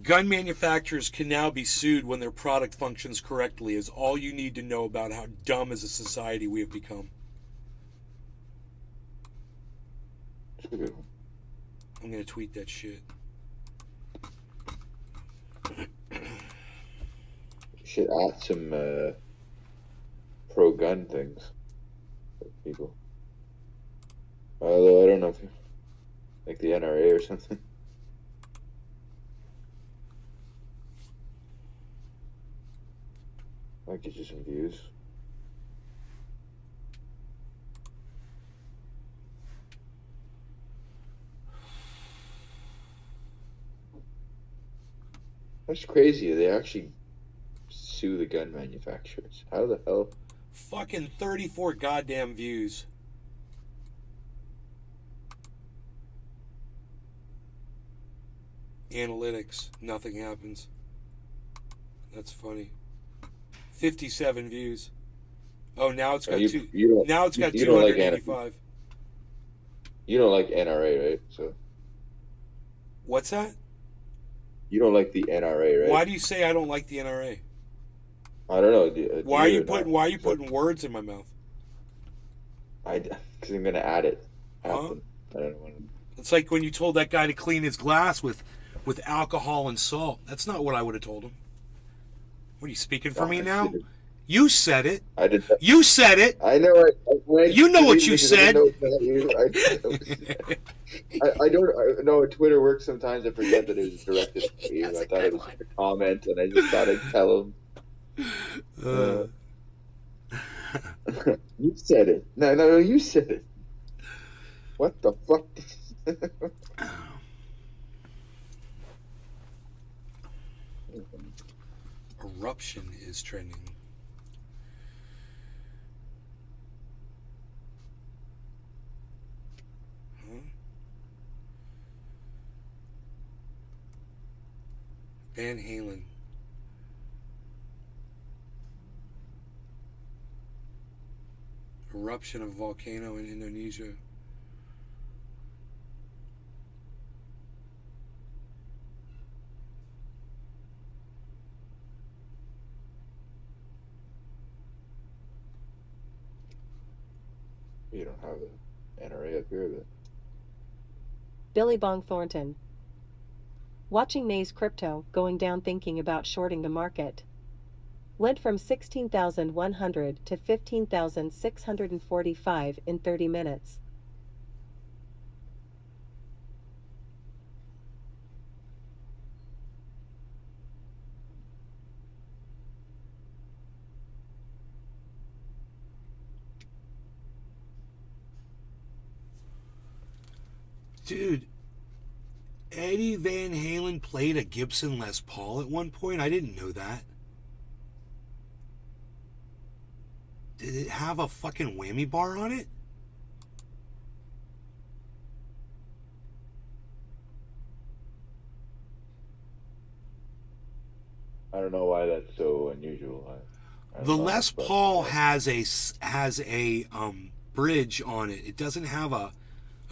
Gun manufacturers can now be sued when their product functions correctly, is all you need to know about how dumb as a society we have become. It's a good one. I'm going to tweet that shit. You should add some pro-gun things for people. Although I don't know if you like the NRA or something. Might get you some views. That's crazy. They actually sue the gun manufacturers. How the hell? Fucking 34 goddamn views. Analytics, nothing happens. That's funny. 57 views. Oh, now it's got now it's got 285. You don't like NRA, right? So What's that? you don't like the NRA, right? Why do you say I don't like the NRA? I don't know. Why are you putting words in my mouth? Because I'm gonna add it. Huh? I don't want to. It's like when you told that guy to clean his glass with alcohol and salt. That's not what I would have told him. What are you speaking for me now? You said it. I did. You said it. I know. You know what you said. I don't know. Twitter works sometimes. I forget that it was directed at you. I thought it was a comment, and I just thought I'd tell him. You said it. No, you said it. What the fuck? Eruption is trending. Huh? Van Halen. Eruption of volcano in Indonesia. You don't have an NRA up here, but Billy Bong Thornton. Watching May's crypto going down, thinking about shorting the market. Went from 16,100 to 15,645 in 30 minutes. Dude, Eddie Van Halen played a Gibson Les Paul at one point? I didn't know that. Did it have a fucking whammy bar on it? I don't know why that's so unusual. I don't The know, Les but- Paul has a bridge on it. It doesn't have a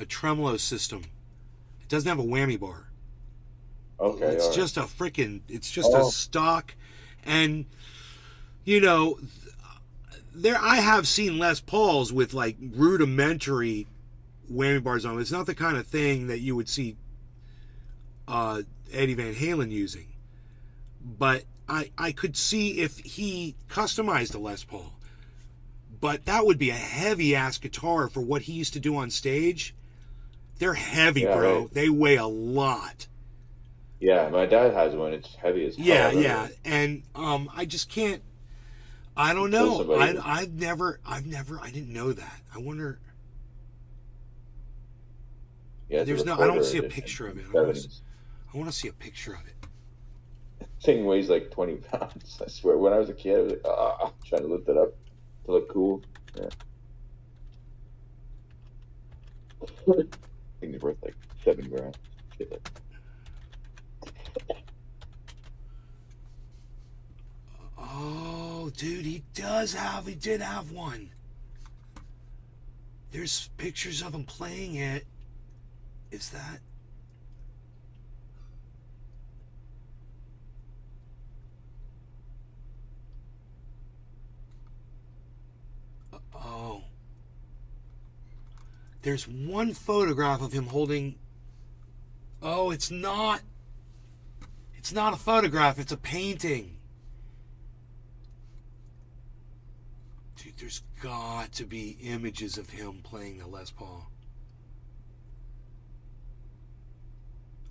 tremolo system. It doesn't have a whammy bar. Okay, It's all right. just a freaking. It's just a stock, and you know, there I have seen Les Pauls with like rudimentary whammy bars on them. It's not the kind of thing that you would see Eddie Van Halen using, but I could see if he customized a Les Paul. But that would be a heavy ass guitar for what he used to do on stage. They're heavy, Yeah, bro. right. They weigh a lot. Yeah, my dad has one. It's heavy as hell. Yeah. And I just can't. I don't know. somebody- I didn't know that. I wonder. Yeah, it's a There's no. I don't recorder see a edition picture of it. from the 70s. I want to see a picture of it. Thing weighs like 20 pounds. I swear. When I was a kid, I was like, trying to lift it up to look cool. Yeah. I think it's worth like $7,000. Shit like that. Oh, dude, he did have one. There's pictures of him playing it. Is that? Oh. There's one photograph of him holding. Oh, it's not. It's not a photograph, it's a painting. Dude, there's got to be images of him playing the Les Paul.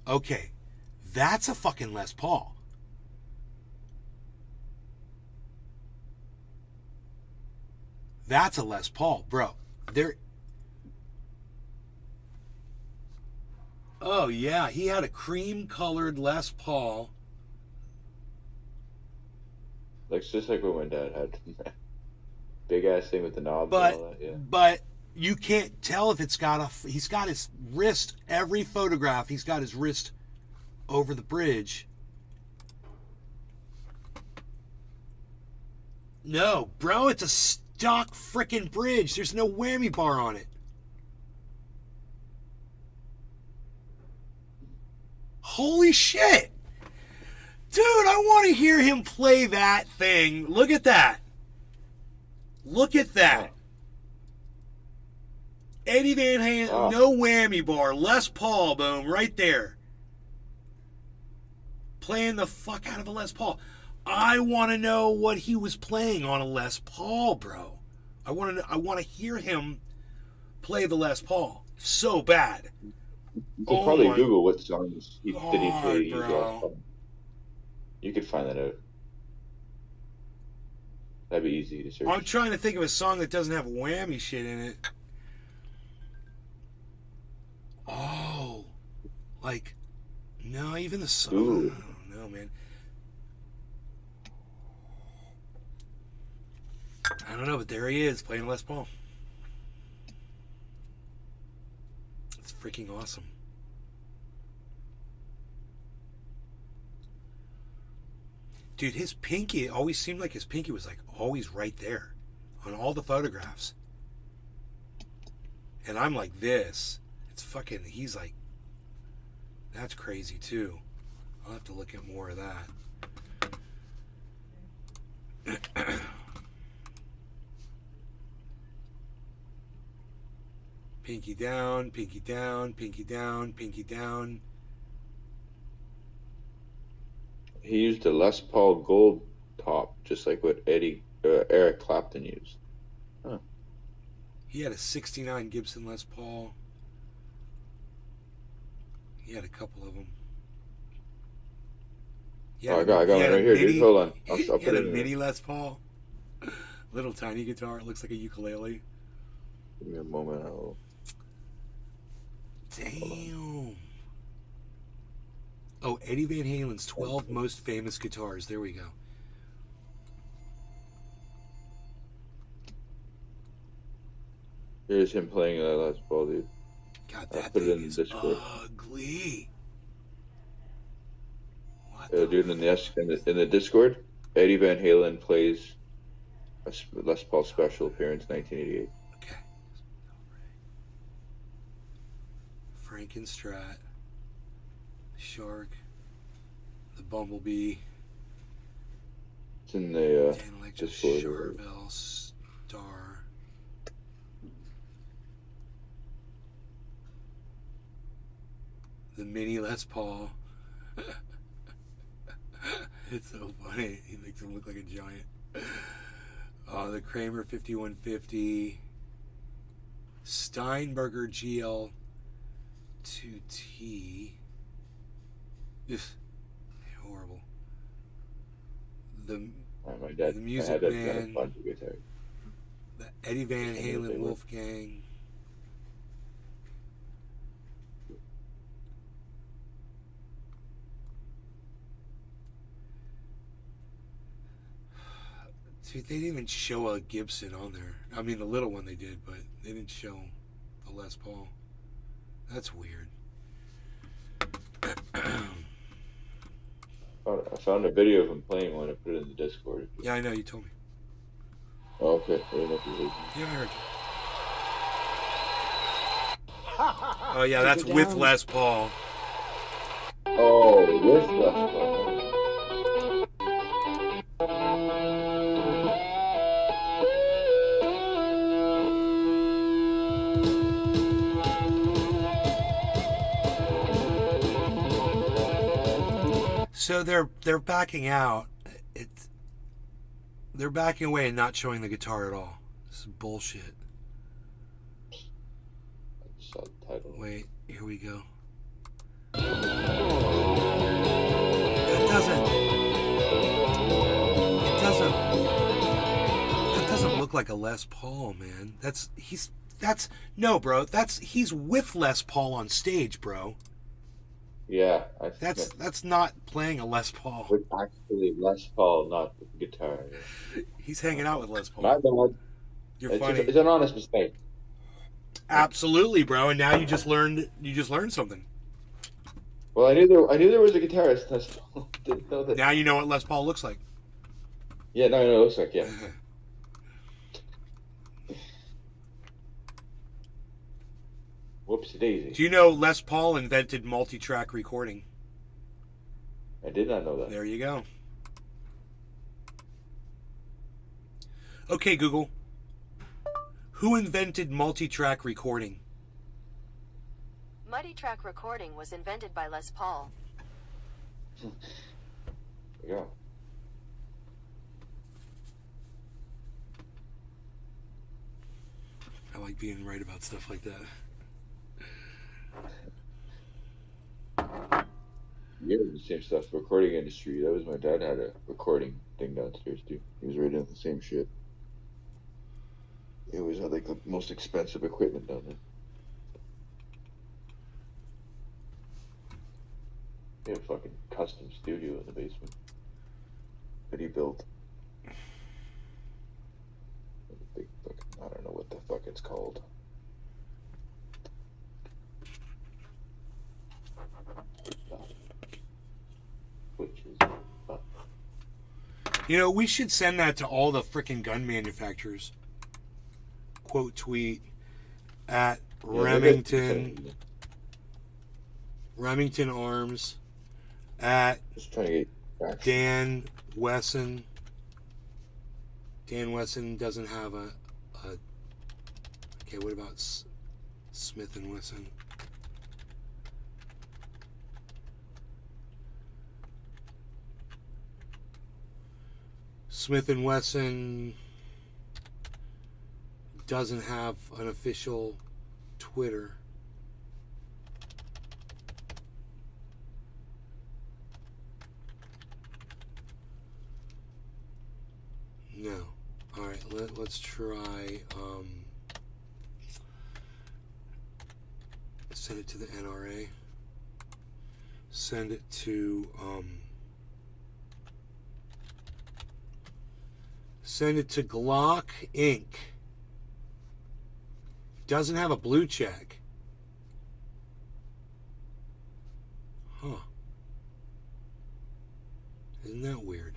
Okay, that's a fucking Les Paul. That's a Les Paul, bro. There. Oh yeah, he had a cream-colored Les Paul Looks just like what my dad had. Big ass thing with the knobs But and all that. Yeah. but you can't tell if it's got a. He's got his wrist. Every photograph, he's got his wrist over the bridge. No, bro, it's a stock frickin' bridge. There's no whammy bar on it. Holy shit. Dude, I want to hear him play that thing. Look at that. Look at that. Eddie Van Halen, Oh. no whammy bar. Les Paul, boom, right there. Playing the fuck out of a Les Paul. I want to know what he was playing on a Les Paul, bro. I want to hear him play the Les Paul so bad. You could probably my Google what songs did he play God, to use bro. last time. You could find that out. That'd be easy to search. I'm trying to think of a song that doesn't have whammy shit in it. Oh, like, no, even the song. Ooh. I don't know, man. I don't know, but there he is playing Les Paul. It's freaking awesome. Dude, his pinky, it always seemed like his pinky was like always right there on all the photographs. And I'm like this. It's fucking, he's like, that's crazy too. I'll have to look at more of that. Pinky down, pinky down, pinky down, pinky down. He used a Les Paul Gold top, just like what Eric Clapton used. He had a 69 Gibson Les Paul. He had a couple of them. I got one right here, dude. Hold on. I'll He put had it a in there. mini Les Paul. Little tiny guitar. It looks like a ukulele. Give me a moment. Damn. Oh, Eddie Van Halen's 12 most famous guitars. There we go. Here's him playing Les Paul, dude. God, I'll that put it thing in the is Discord. ugly. What the Dude, in the Discord, Eddie Van Halen plays a Les Paul special appearance 1988. Okay. Frankenstrat, Shark, the Bumblebee, It's in the Dan Electric, Discord. Charvel, Star. The mini Les Paul. It's so funny. He makes him look like a giant. The Kramer 5150. Steinberger GL 2T. Ugh, horrible. The My dad, The Music I had a Man. bunch of guitars. Eddie Van Some of Halen they were- Wolfgang. Dude, they didn't even show a Gibson on there. I mean, the little one they did, but they didn't show the Les Paul. That's weird. I found a video of him playing one. I put it in the Discord. Yeah, I know, you told me. Oh, okay. I didn't know if you heard me. Yeah, I heard you. Oh, yeah, that's with Les Paul. Oh, with Les Paul. So they're backing out. They're backing away and not showing the guitar at all. This is bullshit. I just saw the title. Wait, here we go. That doesn't look like a Les Paul, man. He's with Les Paul on stage, bro. Yeah, That's not playing a Les Paul. with actually Les Paul, not the guitar. Yeah. He's hanging out with Les My Paul. bad. You're funny. It's an honest mistake. Absolutely, bro. And now you just learned something. Well, I knew there was a guitarist. Les Paul. Didn't know that. Now you know what Les Paul looks like. Yeah, no, it looks like yeah. Whoopsie daisy. Do you know Les Paul invented multi-track recording? I did not know that. There you go. Okay, Google. Who invented multi-track recording? Multi-track recording was invented by Les Paul. There you go. I like being right about stuff like that. Yeah, the same stuff. Recording industry. That was my dad had a recording thing downstairs too. He was right on the same shit. He always had like the most expensive equipment down there. He had a fucking custom studio in the basement that he built. Big fucking, I don't know what the fuck it's called. Which is You know, we should send that to all the freaking gun manufacturers. Quote tweet at Remington Arms at just trying to get back. Dan Wesson. Dan Wesson doesn't have a okay, what about Smith and Wesson? Smith and Wesson doesn't have an official Twitter. No. All right, let's try send it to the NRA. Send it to Glock Inc. Doesn't have a blue check. Huh. Isn't that weird?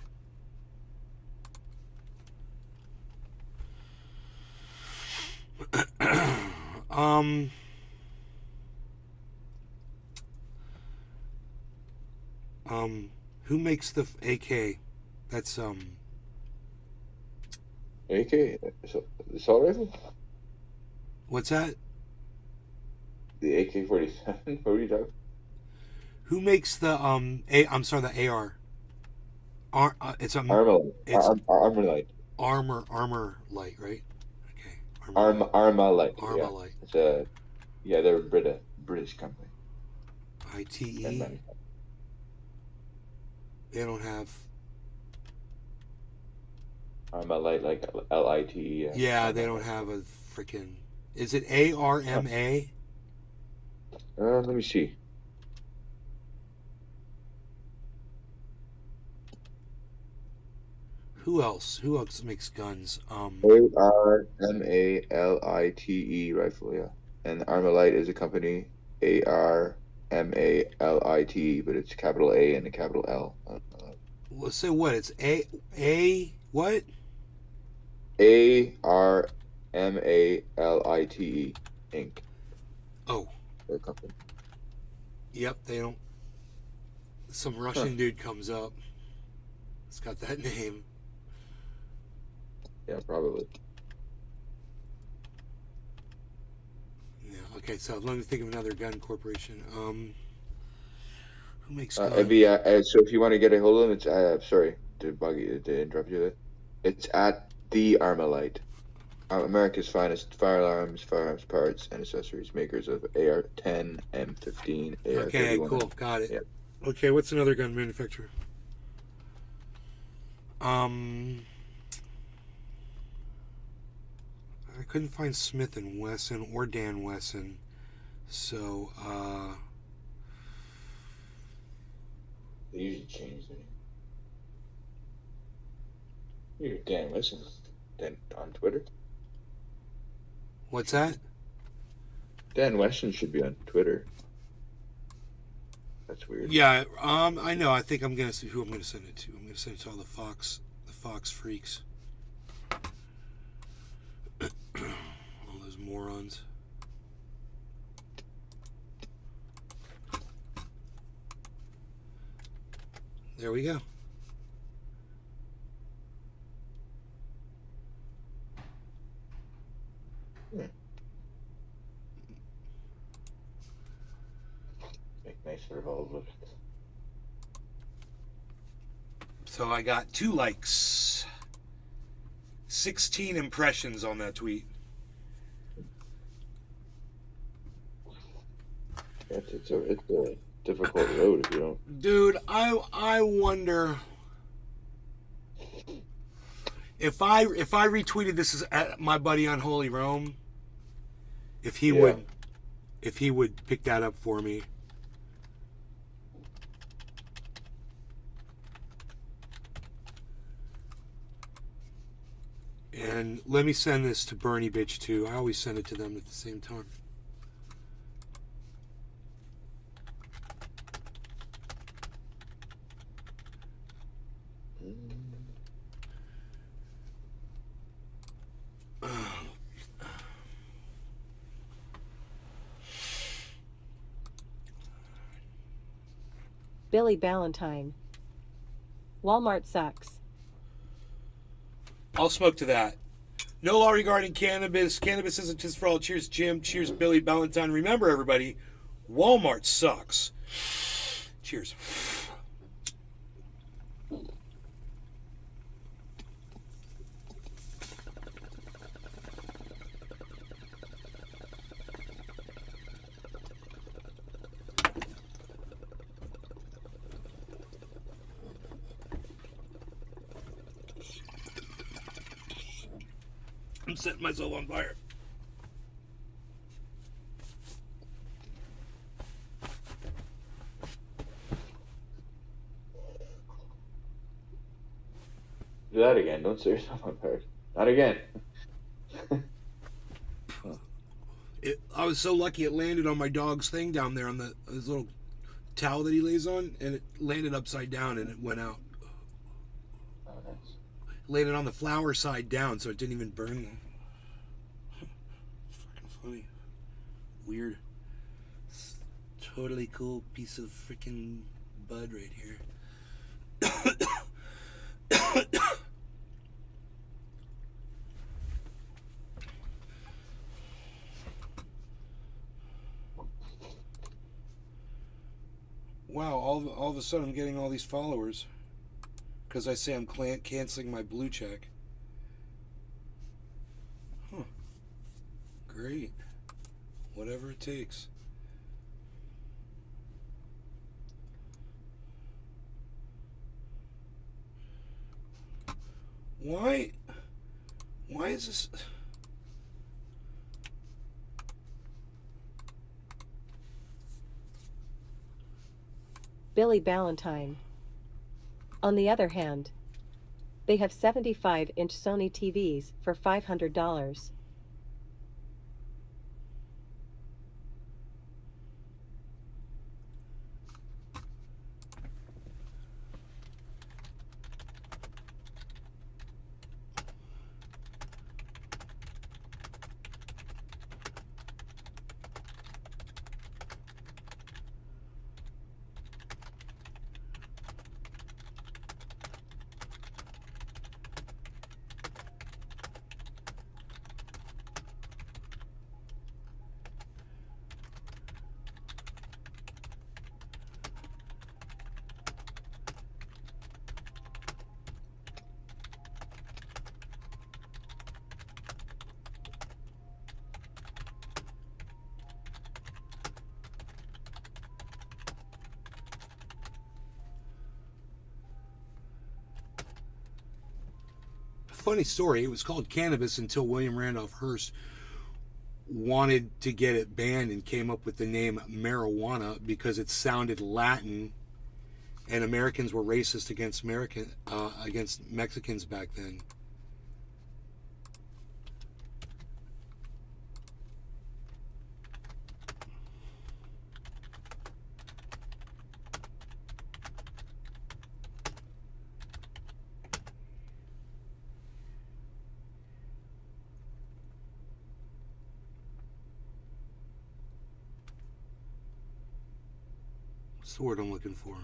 Who makes the AK? That's AK, the assault rifle, what's that? the AK-47. What are you talking? Who makes the I'm sorry, the AR. It's a Armalite. It's Armalite. armor light, right? Okay. Armalite. Yeah. Armalite. It's a they're a British company. ITE. They don't have. Armalite, like LITE. Yeah, they don't have a freaking. Is it ARMA? Let me see. Who else? Who else makes guns? ARMALITE rifle, yeah. And Armalite is a company. ARMALITE, but it's capital A and a capital L. Let's say what? It's A what? ARMALITE Inc. Oh. Their company. Yep, they don't. Some Russian dude comes up. It's got that name. Yeah, probably. Yeah. Okay. So let me think of another gun corporation. Who makes guns? So if you want to get a hold of them, it's sorry to bug you to interrupt you there. It's at the Armalite, America's finest firearms parts and accessories makers of AR-10, M15, AR-31. Okay, cool, got it. Yep. Okay, what's another gun manufacturer? I couldn't find Smith and Wesson or Dan Wesson, so They usually change their name. You're Dan Wesson Dan on Twitter. What's that? Dan Weston should be on Twitter. That's weird. Yeah, I know. I think I'm gonna see who I'm gonna send it to. I'm gonna send it to all the Fox freaks. All those morons. There we go. Make nice revolvers. So I got 2 likes, 16 impressions on that tweet. It's a difficult road if you don't. Dude, I wonder if I retweeted this as at my buddy on Holy Rome, if he would pick that up for me. And let me send this to Bernie Bitch too. I always send it to them at the same time. Billy Ballantyne. Walmart sucks. I'll smoke to that. No law regarding cannabis. Cannabis isn't just for all. Cheers, Jim. Cheers, Billy Ballantyne. Remember, everybody, Walmart sucks. Cheers. I'm setting myself on fire. Do that again. Don't set yourself on fire. Not again. I was so lucky it landed on my dog's thing down there on his little towel that he lays on, and it landed upside down and it went out. Oh, nice. Landed on the flower side down, so it didn't even burn them. It's fucking funny. Weird. It's totally cool piece of freaking bud right here. Wow, all of a sudden I'm getting all these followers because I say I'm canceling my blue check. Huh. Great. Whatever it takes. Why is this... Billy Ballantyne. On the other hand, they have 75-inch Sony TVs for $500. Funny story, it was called cannabis until William Randolph Hearst wanted to get it banned and came up with the name marijuana because it sounded Latin and Americans were racist against Mexicans back then. What's the word I'm looking for?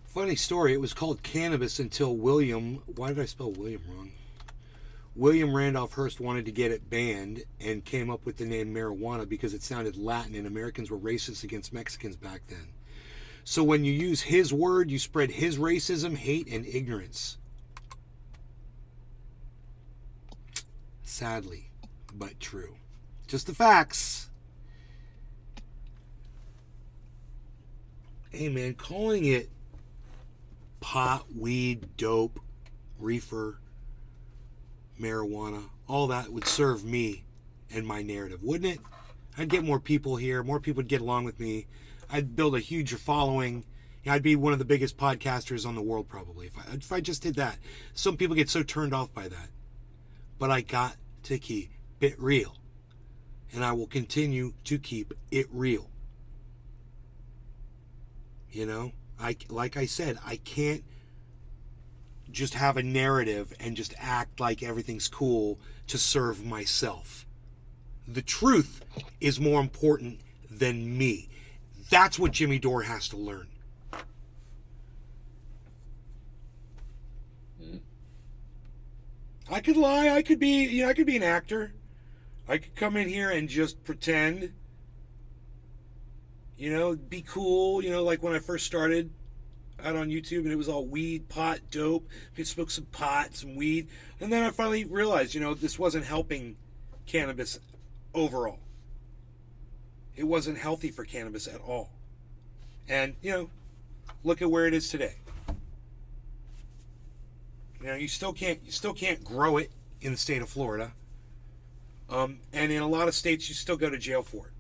Funny story, it was called cannabis until William, why did I spell William wrong? William Randolph Hearst wanted to get it banned and came up with the name marijuana because it sounded Latin and Americans were racist against Mexicans back then. So when you use his word, you spread his racism, hate, and ignorance. Sadly, but true. Just the facts. Hey man, calling it pot, weed, dope, reefer, marijuana, all that would serve me and my narrative, wouldn't it? I'd get more people here, more people would get along with me. I'd build a huge following. I'd be one of the biggest podcasters on the world probably if I just did that. Some people get so turned off by that. But I got to keep it real. And I will continue to keep it real. You know? Like I said, I can't just have a narrative and just act like everything's cool to serve myself. The truth is more important than me. That's what Jimmy Dore has to learn. I could lie. I could be an actor. I could come in here and just pretend. Be cool, like when I first started out on YouTube and it was all weed, pot, dope. I smoked some pot, some weed. And then I finally realized, this wasn't helping cannabis overall. It wasn't healthy for cannabis at all. And, look at where it is today. You still can't grow it in the state of Florida. And in a lot of states, you still go to jail for it.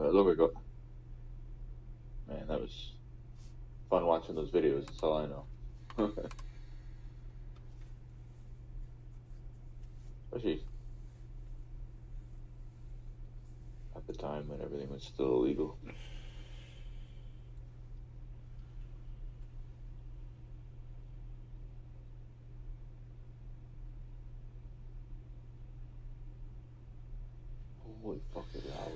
Look, we go. Man, that was fun watching those videos. That's all I know. Especially at the time when everything was still illegal. Holy fucking hell.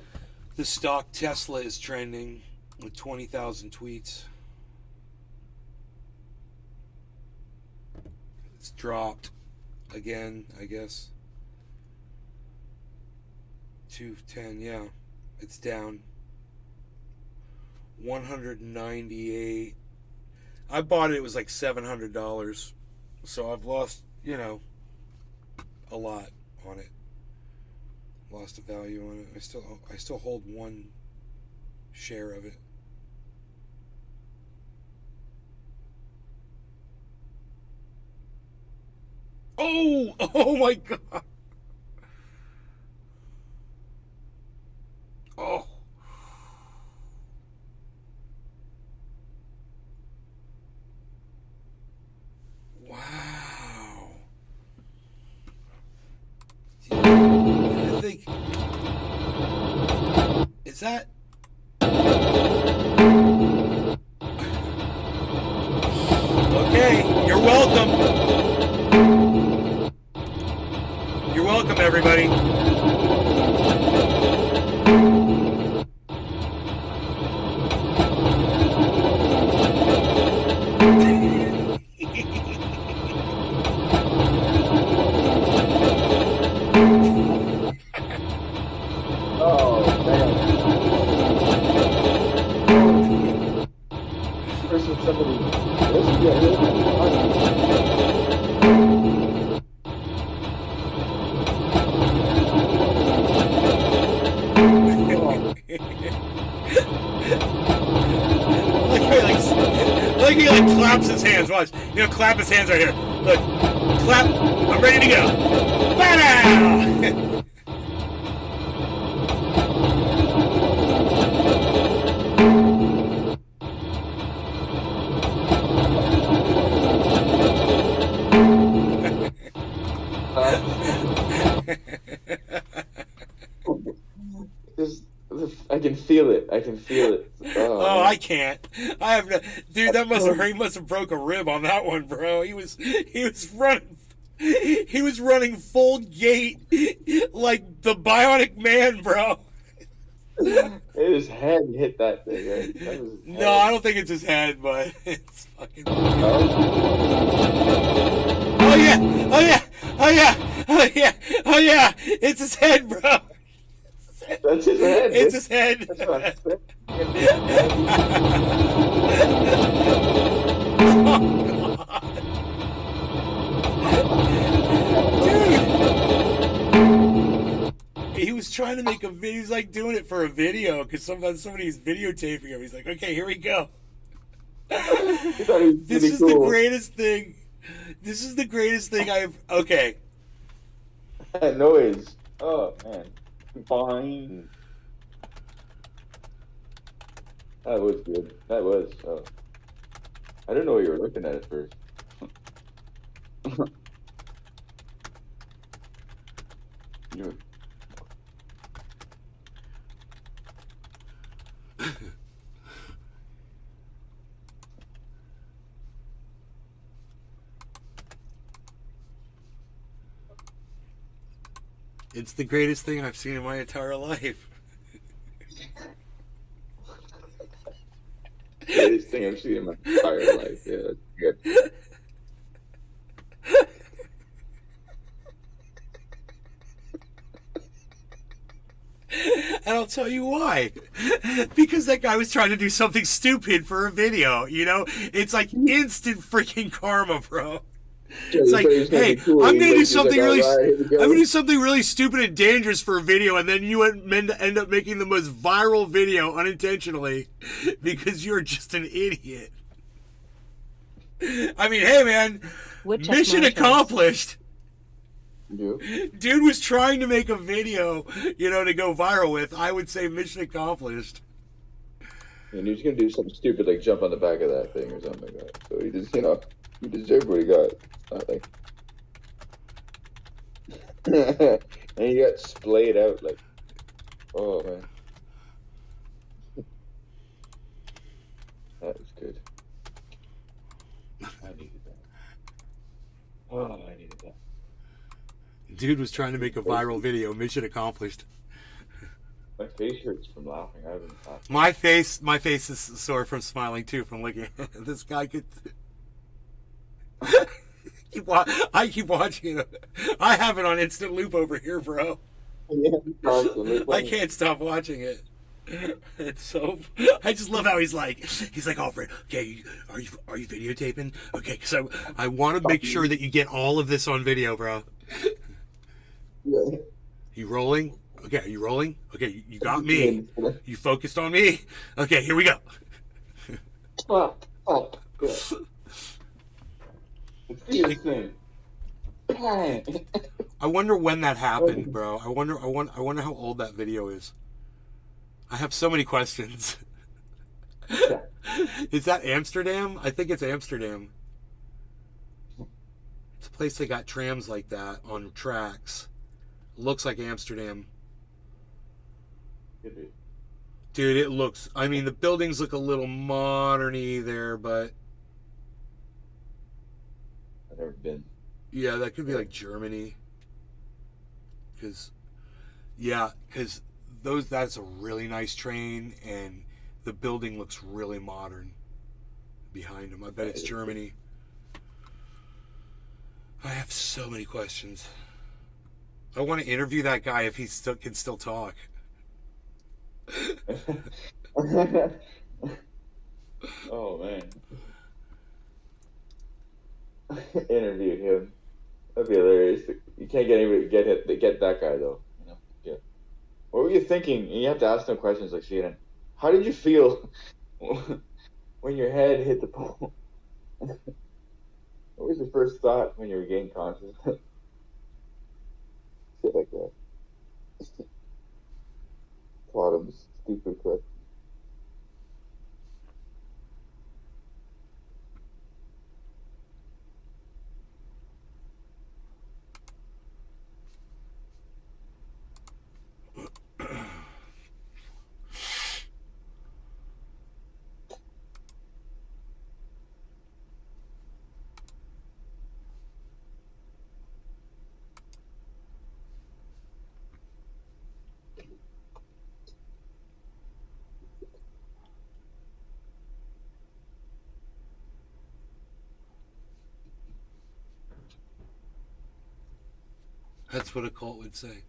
The stock Tesla is trending with 20,000 tweets. It's dropped again, I guess. 210, yeah. It's down. 198. I bought it was like $700. So I've lost, a lot on it. Lost the value on it. I still hold one share of it. Oh my God. Oh. Wow. think. Is that? Okay, you're welcome. You're welcome, everybody. Oh man. First with somebody. This would get hit by Like he like claps his hands. Watch, clap his hands right here. Look, clap. I'm ready to go. Ba-da! I can feel it. I can feel it. Oh, I can't. I have no, dude. That must have. He must have broke a rib on that one, bro. He was running. He was running full gait like the Bionic Man, bro. His head hit that thing. Right? That was his No, head. I don't think it's his head, but it's fucking. No? Oh yeah! Oh yeah! Oh yeah! Oh yeah! Oh yeah! It's his head, bro. That's his head. It's his head. That's what I'm saying. Oh, God. Dude, he was trying to make a video. He's like doing it for a video because sometimes somebody's videotaping him. He's like, okay, here we go. He thought he was This pretty is the cool. greatest thing. This is the greatest thing I've. Okay. That noise. Oh man. Fine. That was good. That was. I didn't know what you were looking at first. You- It's the greatest thing I've seen in my entire life. Greatest thing I've seen in my entire life. Yeah, that's good. And I'll tell you why. Because that guy was trying to do something stupid for a video, It's like instant freaking karma, bro. It's like, hey, I'm gonna do something really, I'm gonna do something really stupid and dangerous for a video, and then you end up making the most viral video unintentionally because you're just an idiot. I mean, hey, man, Woodchuck mission Marshalls. accomplished. You? Dude was trying to make a video, to go viral with. I would say mission accomplished. And he was gonna do something stupid like jump on the back of that thing or something like that. So he just, he deserved what he got. It's not like. And he got splayed out like. Oh man. That was good. I needed that. Oh, I needed that. Dude was trying to make a viral video. Mission accomplished. My face hurts from laughing. I haven't laughed. My face is sore from smiling too. From looking at this guy. I keep watching it. I have it on instant loop over here, bro. I can't stop watching it. It's so. I just love how he's like, Alfred. Okay, are you videotaping? Okay, because I want to make sure that you get all of this on video, bro. Yeah. You rolling? Okay, are you rolling? Okay, you got me. You focused on me. Okay, here we go. I wonder when that happened, bro. I wonder how old that video is. I have so many questions. Is that Amsterdam? I think it's Amsterdam. It's a place they got trams like that on tracks. Looks like Amsterdam. Could be. Dude, it looks, I mean, the buildings look a little modern-y there, but I've never been. yeah, that could be like Germany. Because that's a really nice train, and the building looks really modern behind them. I bet it's Germany. I have so many questions. I want to interview that guy if he can still talk. Oh man. Interview him. That'd be hilarious. You can't get anybody get that guy though. You know? Yeah. What were you thinking? You have to ask them questions like CNN. How did you feel when your head hit the pole? What was your first thought when you regained consciousness? Shit like that. A lot of stupid questions. That's what a cult would say.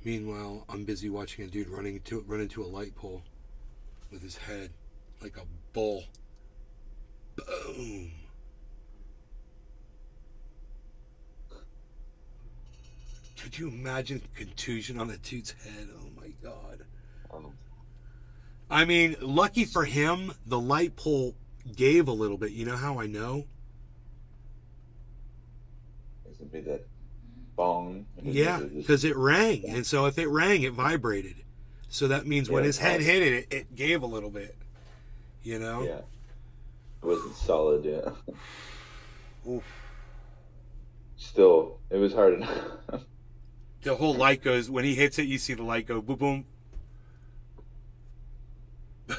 Meanwhile, I'm busy watching a dude run into a light pole with his head like a bull. Boom. Could you imagine contusion on that dude's head? Oh my god. I mean, lucky for him, the light pole gave a little bit. You know how I know? This would be that bong. Yeah, because it rang. And so if it rang, it vibrated. So that means when his head hit it, it gave a little bit. You know? Yeah. It wasn't solid, yeah. Oof. Still, it was hard enough. The whole light goes, when he hits it, you see the light go boom, boom.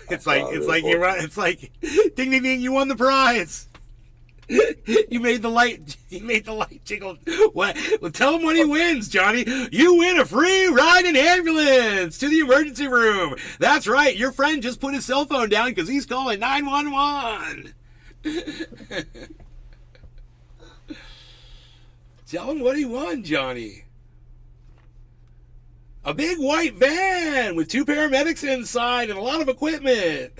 It's like you run. It's like, ding, ding, ding! You won the prize. You made the light jiggle. What? Well, tell him when he wins, Johnny. You win a free ride in ambulance to the emergency room. That's right. Your friend just put his cell phone down because he's calling 911. Tell him what he won, Johnny. A big white van with 2 paramedics inside and a lot of equipment.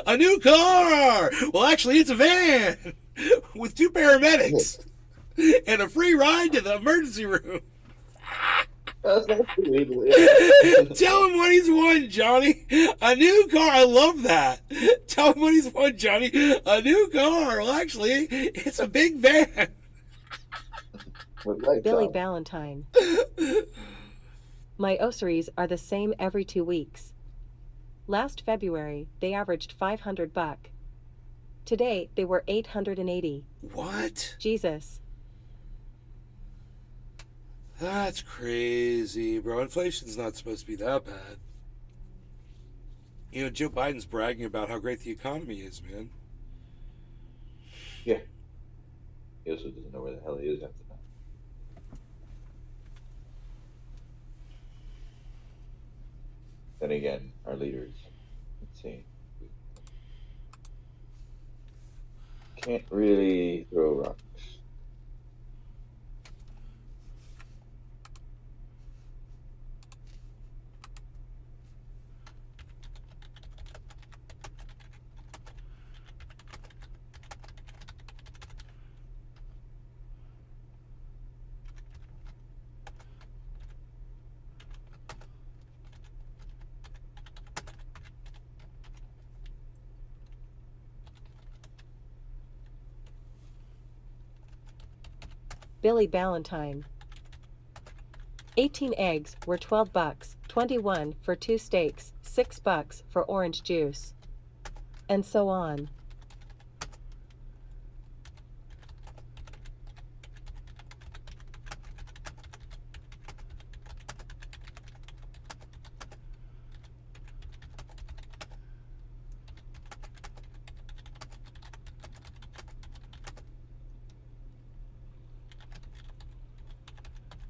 A new car. Well, actually, it's a van with 2 paramedics and a free ride to the emergency room. That's not illegal. Tell him what he's won, Johnny. A new car. I love that. Tell him what he's won, Johnny. A new car. Well, actually, it's a big van. Billy Valentine. My osaries are the same every 2 weeks. Last February, they averaged $500. Today, they were 880. What? Jesus. That's crazy, bro. Inflation's not supposed to be that bad. You know, Joe Biden's bragging about how great the economy is, man. Yeah. He also doesn't know where the hell he is after that. Then again, our leaders, let's see, can't really throw rocks. Billy Ballantyne. 18 eggs were $12, 21 for 2 steaks, $6 for orange juice. And so on.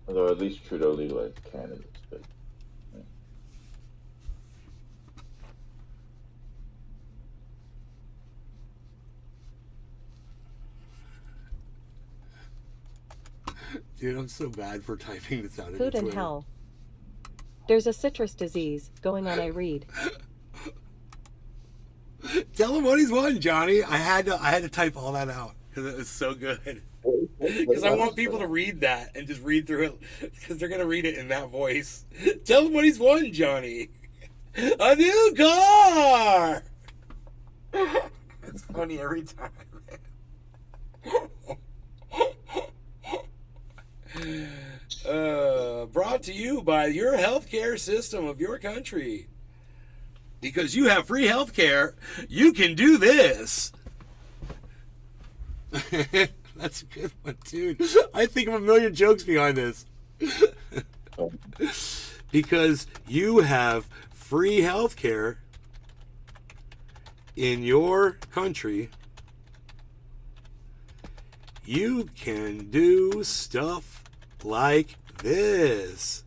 Although at least Trudeau legalized cannabis, but Dude, I'm so bad for typing this out. Food and hell. There's a citrus disease going on, I read. Tell him what he's won, Johnny. I had to type all that out because it was so good. Because I want people to read that and just read through it because they're gonna read it in that voice. Tell him what he's won, Johnny. A new car. It's funny every time. Brought to you by your healthcare system of your country. Because you have free healthcare, you can do this. That's a good one, dude. I think of a million jokes behind this. Because you have free healthcare in your country, you can do stuff like this.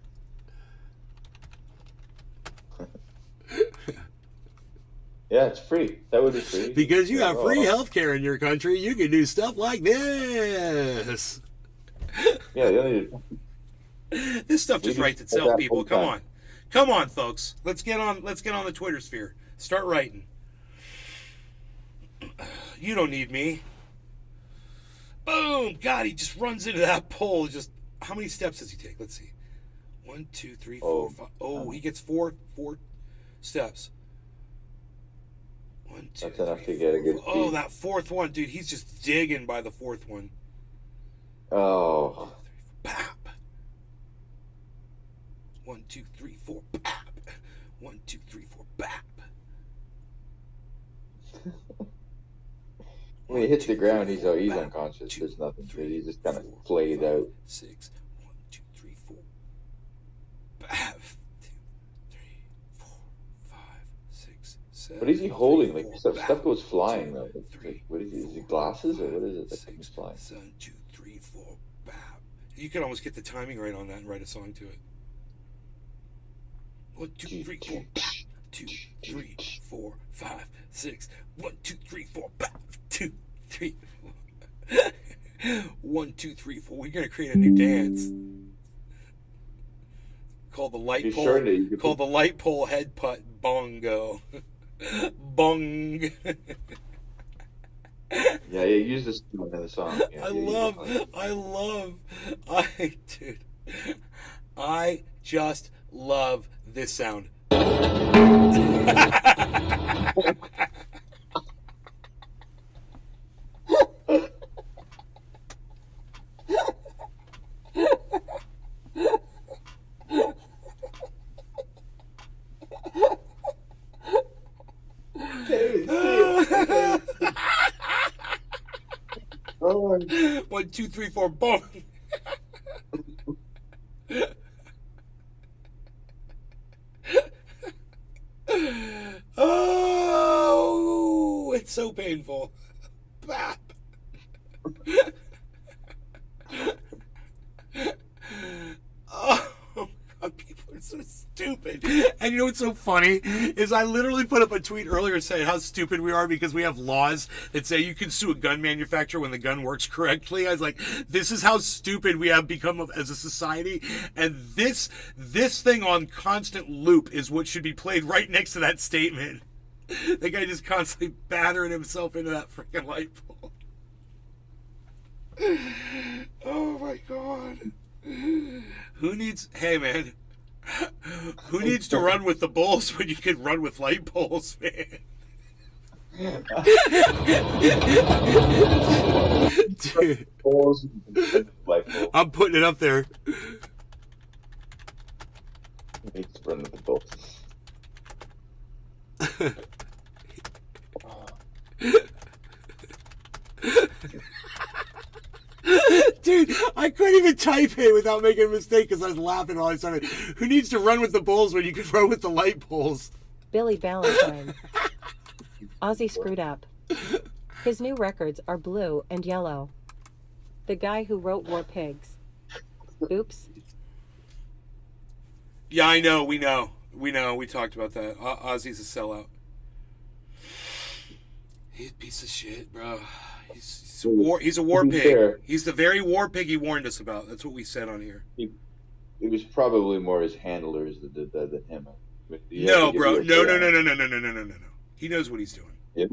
yeah, it's free. That would be free. Because you have free healthcare in your country, you can do stuff like this. Yeah, the only This stuff just writes itself, people. Come on, folks. Let's get on the Twitter sphere. Start writing. You don't need me. Boom! God, he just runs into that pole. Just how many steps does he take? Let's see. 1, 2, 3, 4, 5. Oh, he gets four steps. 1, 2, That's enough 3, to get a 4, good 5. Oh, feed. that fourth one, dude. He's just digging by the fourth one. Oh, Pap. 1, 2, 3, 4. Pap. 1, 2, 3, 4. Pap. when he hits the ground, he's unconscious. There's nothing to it. He's just kind of flayed out. 6. 1, 2, 3, 4. Pap. 2, 3, 4, 5, 6, 7. What is he holding? Like 4, stuff goes flying 2, though. 3, What is he? Is 4, it glasses or 5, what is it that 6, comes flying? 7, 2, 3, 4. Bap. You could almost get the timing right on that and write a song to it. 1, 2, 3, 4. Bap. 2, 3, 4, 5, 6. 1, 2, 3, 4. Bap. 2, 3, 4. 1, 2, 3, 4. We're gonna create a new dance called the light He's pole. sure that you could Called the light pole head putt bongo. Bong. Yeah, use this in the song. Yeah, dude, I just love this sound. 1, 2, 3, 4, boom. Oh, it's so painful. Bap. Oh, God, people are so stupid. And you know what's so funny is I literally put up a tweet earlier saying how stupid we are because we have laws that say you can sue a gun manufacturer when the gun works correctly. I was like, this is how stupid we have become as a society. And this thing on constant loop is what should be played right next to that statement. The guy just constantly battering himself into that freaking light bulb. Oh my God. Hey man, who needs to run with the bulls when you can run with light bulbs, man? Dude, I'm putting it up there. Needs to run with the bulls. Dude, I couldn't even type it without making a mistake because I was laughing all the time. Who needs to run with the bulls when you can run with the light bulbs? Billy Valentine. Ozzy screwed up. His new records are blue and yellow. The guy who wrote War Pigs. Oops. Yeah, I know. We know. We talked about that. Ozzy's a sellout. He's a piece of shit, bro. He's a war pig. Fair. He's the very war pig he warned us about. That's what we said on here. It was probably more his handlers that did that than him. No, bro. No. He knows what he's doing. Yeah.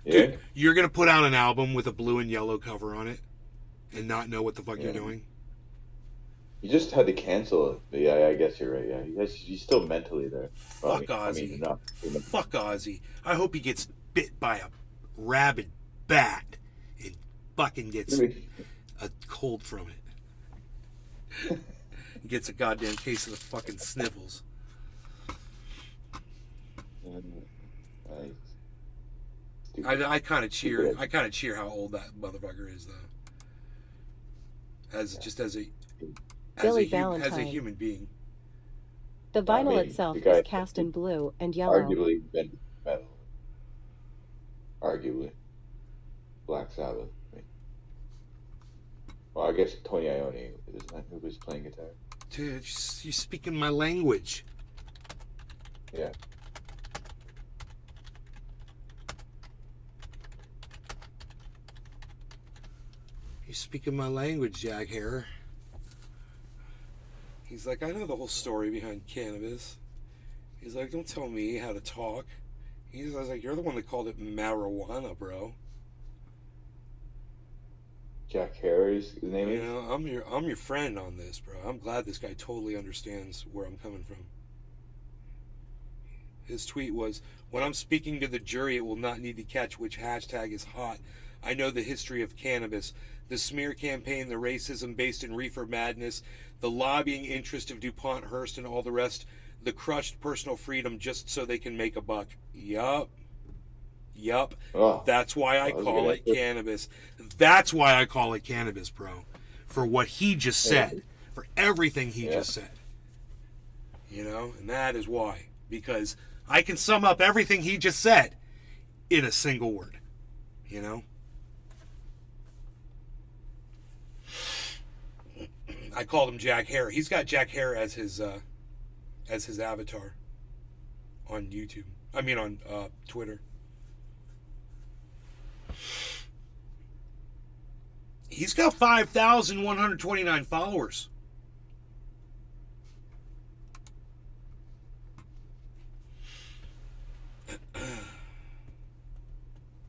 Dude, you're going to put out an album with a blue and yellow cover on it and not know what the fuck you're doing? You just had to cancel it. But yeah, I guess you're right. Yeah, he's still mentally there. Fuck Ozzy. Fuck Ozzy. I hope he gets bit by a rabid bat and fucking gets a cold from it. He gets a goddamn case of the fucking sniffles. I kind of cheer. I kind of cheer how old that motherfucker is, though. As a human being. The vinyl itself is cast in blue and yellow. Arguably, metal. Arguably, Black Sabbath. Well, I guess Tony Iommi isn't that who was playing guitar? Dude, you're speaking my language. Yeah. You're speaking my language, Jack Hare. He's like, I know the whole story behind cannabis. He's like, don't tell me how to talk. I was like, you're the one that called it marijuana, bro. Jack Harris, his name is? You know, I'm your friend on this, bro. I'm glad this guy totally understands where I'm coming from. His tweet was, when I'm speaking to the jury, it will not need to catch which hashtag is hot. I know the history of cannabis, the smear campaign, the racism based in reefer madness, the lobbying interest of DuPont, Hearst, and all the rest, the crushed personal freedom just so they can make a buck. Yup. Oh, that's why I call it cannabis. That's why I call it cannabis, bro. For what he just said. For everything he just said. You know? And that is why. Because I can sum up everything he just said in a single word. You know? I called him Jack Hare. He's got Jack Hare as his avatar on YouTube. I mean on Twitter. He's got 5,129 followers.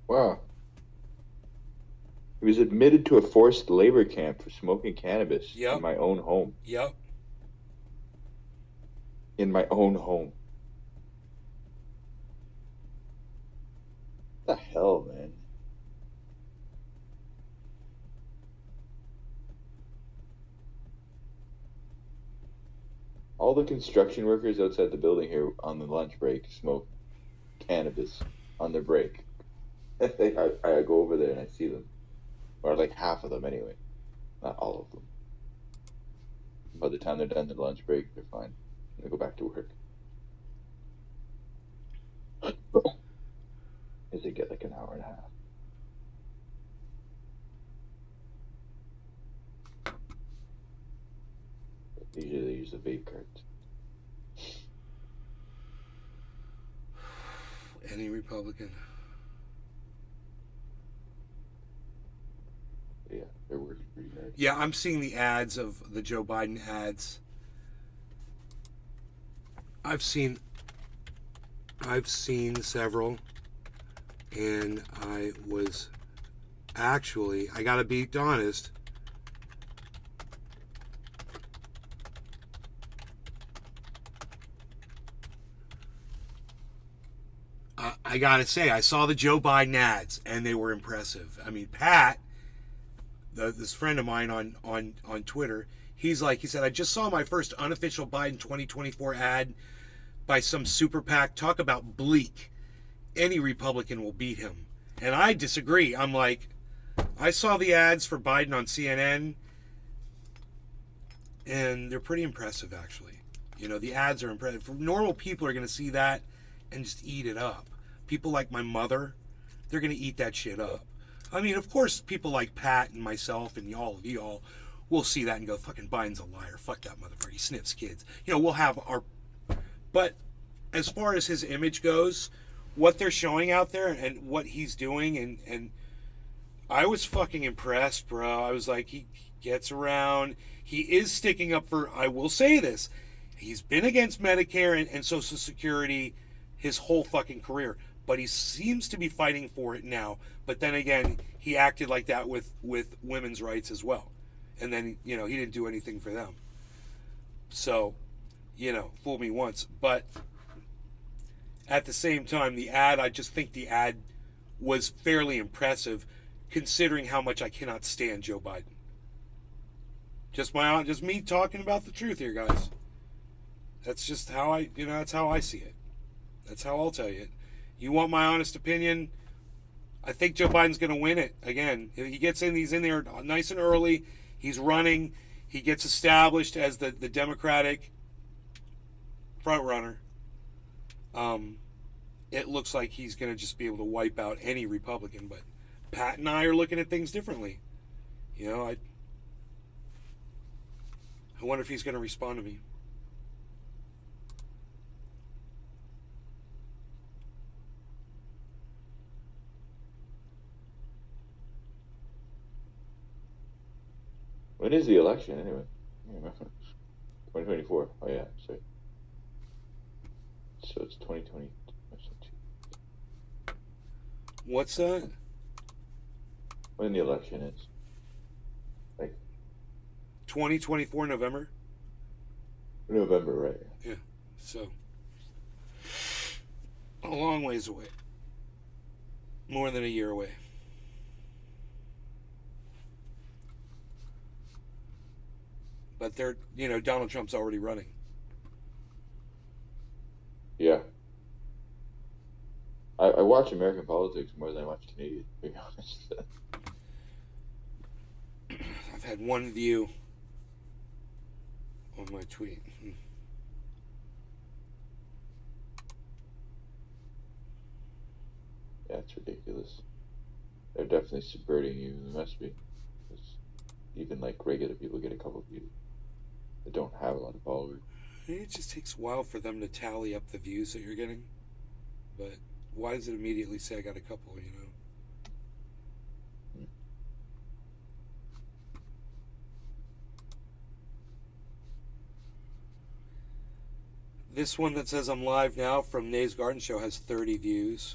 Wow. He was admitted to a forced labor camp for smoking cannabis in my own home. Yep. In my own home. What the hell, man? All the construction workers outside the building here on the lunch break smoke cannabis on their break. I go over there and I see them. or like half of them anyway, not all of them. By the time they're done their lunch break, they're fine. They go back to work. Because they get like an hour and a half. Usually they use the vape cards. Any Republican. Yeah, they're working pretty hard. Yeah, I'm seeing the ads of the Joe Biden ads. I've seen several, and I was actually, I gotta be honest, I gotta say, I saw the Joe Biden ads, and they were impressive. I mean, Pat, this friend of mine on Twitter, he said, I just saw my first unofficial Biden 2024 ad by some super PAC. Talk about bleak. Any Republican will beat him. And I disagree. I'm like, I saw the ads for Biden on CNN, and they're pretty impressive, actually. You know, the ads are impressive. Normal people are going to see that and just eat it up. People like my mother, they're going to eat that shit up. I mean, of course, people like Pat and myself and all of y'all will see that and go, fucking Biden's a liar. Fuck that motherfucker. He sniffs kids. You know, we'll have our... But as far as his image goes, what they're showing out there and what he's doing, and I was fucking impressed, bro. I was like, he gets around. He is sticking up for, I will say this, he's been against Medicare and Social Security his whole fucking career, but he seems to be fighting for it now. But then again, he acted like that with women's rights as well. And then, you know, he didn't do anything for them. So, you know, fool me once. But at the same time, the ad, I just think the ad was fairly impressive considering how much I cannot stand Joe Biden. Just me talking about the truth here, guys. That's just how that's how I see it. That's how I'll tell you it. You want my honest opinion? I think Joe Biden's going to win it again. He gets in, he's in there nice and early. He's running. He gets established as the Democratic front runner. It looks like he's going to just be able to wipe out any Republican. But Pat and I are looking at things differently. You know, I wonder if he's going to respond to me. When is the election anyway? 2024. Oh yeah, sorry. So it's 2020. What's that? When the election is? Like 2024 November? November, right? Yeah. So a long ways away. More than a year away. But Donald Trump's already running. Yeah. I watch American politics more than I watch Canadian, to be honest. I've had one view on my tweet. Yeah, it's ridiculous. They're definitely subverting you. They must be. Even like regular people get a couple of views. They don't have a lot of followers. It just takes a while for them to tally up the views that you're getting. But why does it immediately say I got a couple, you know? This one that says I'm live now from Nay's Garden Show has 30 views.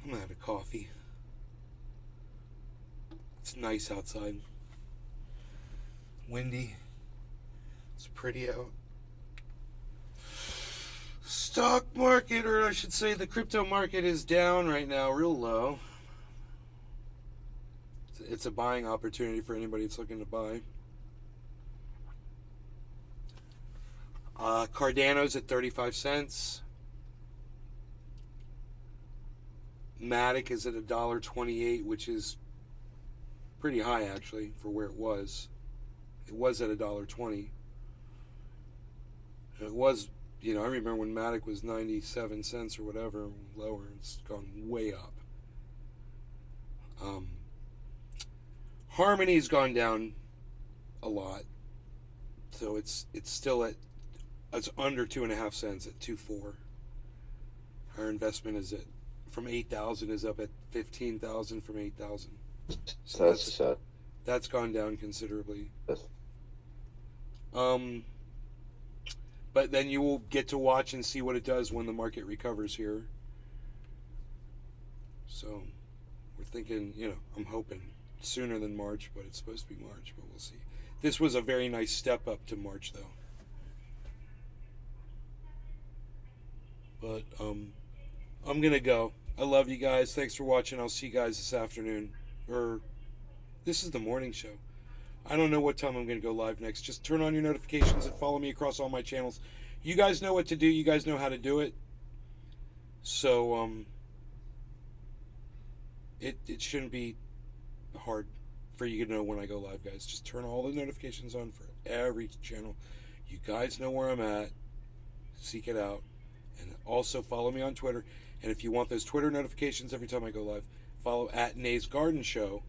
I'm gonna have a coffee. It's nice outside. Windy. It's pretty out. Stock market, or I should say the crypto market, is down right now, real low. It's a buying opportunity for anybody that's looking to buy. Cardano's at 35 cents. Matic is at $1.28, which is pretty high actually for where it was. It was at $1.20. It was, I remember when Matic was 97 cents or whatever, lower. It's gone way up. Harmony's gone down a lot, so it's still it's under 2.5 cents at 2.4. Our investment is from 8,000 is up at 15,000 from 8,000. So that's gone down considerably. But then you will get to watch and see what it does when the market recovers here. So we're thinking, I'm hoping sooner than March, but it's supposed to be March, but we'll see. This was a very nice step up to March, though. But I'm gonna go. I love you guys. Thanks for watching. I'll see you guys this afternoon. Or this is the morning show. I don't know what time I'm gonna go live next. Just turn on your notifications and follow me across all my channels. You guys know what to do. You guys know how to do it. So it shouldn't be hard for you to know when I go live, guys. Just turn all the notifications on for every channel. You guys know where I'm at. Seek it out. And also follow me on Twitter. And if you want those Twitter notifications every time I go live, follow at Nay's Garden Show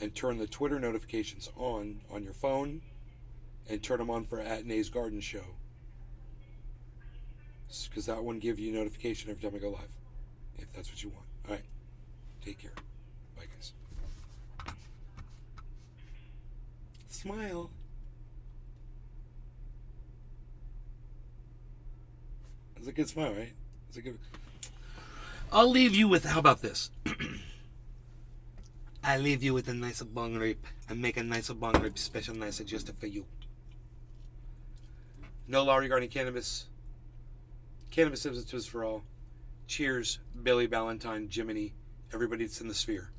and turn the Twitter notifications on your phone and turn them on for at Nay's Garden Show. Because that one gives you notification every time I go live. If that's what you want. Alright. Take care. Bye, guys. Smile. It's a good smile, right? It's a good. I'll leave you with. How about this? I leave you with a nice bong rib and make a nice bong rib special nice just for you. No law regarding cannabis. Cannabis substitutes for all. Cheers, Billy, Valentine, Jiminy, everybody that's in the sphere.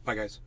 Bye, guys.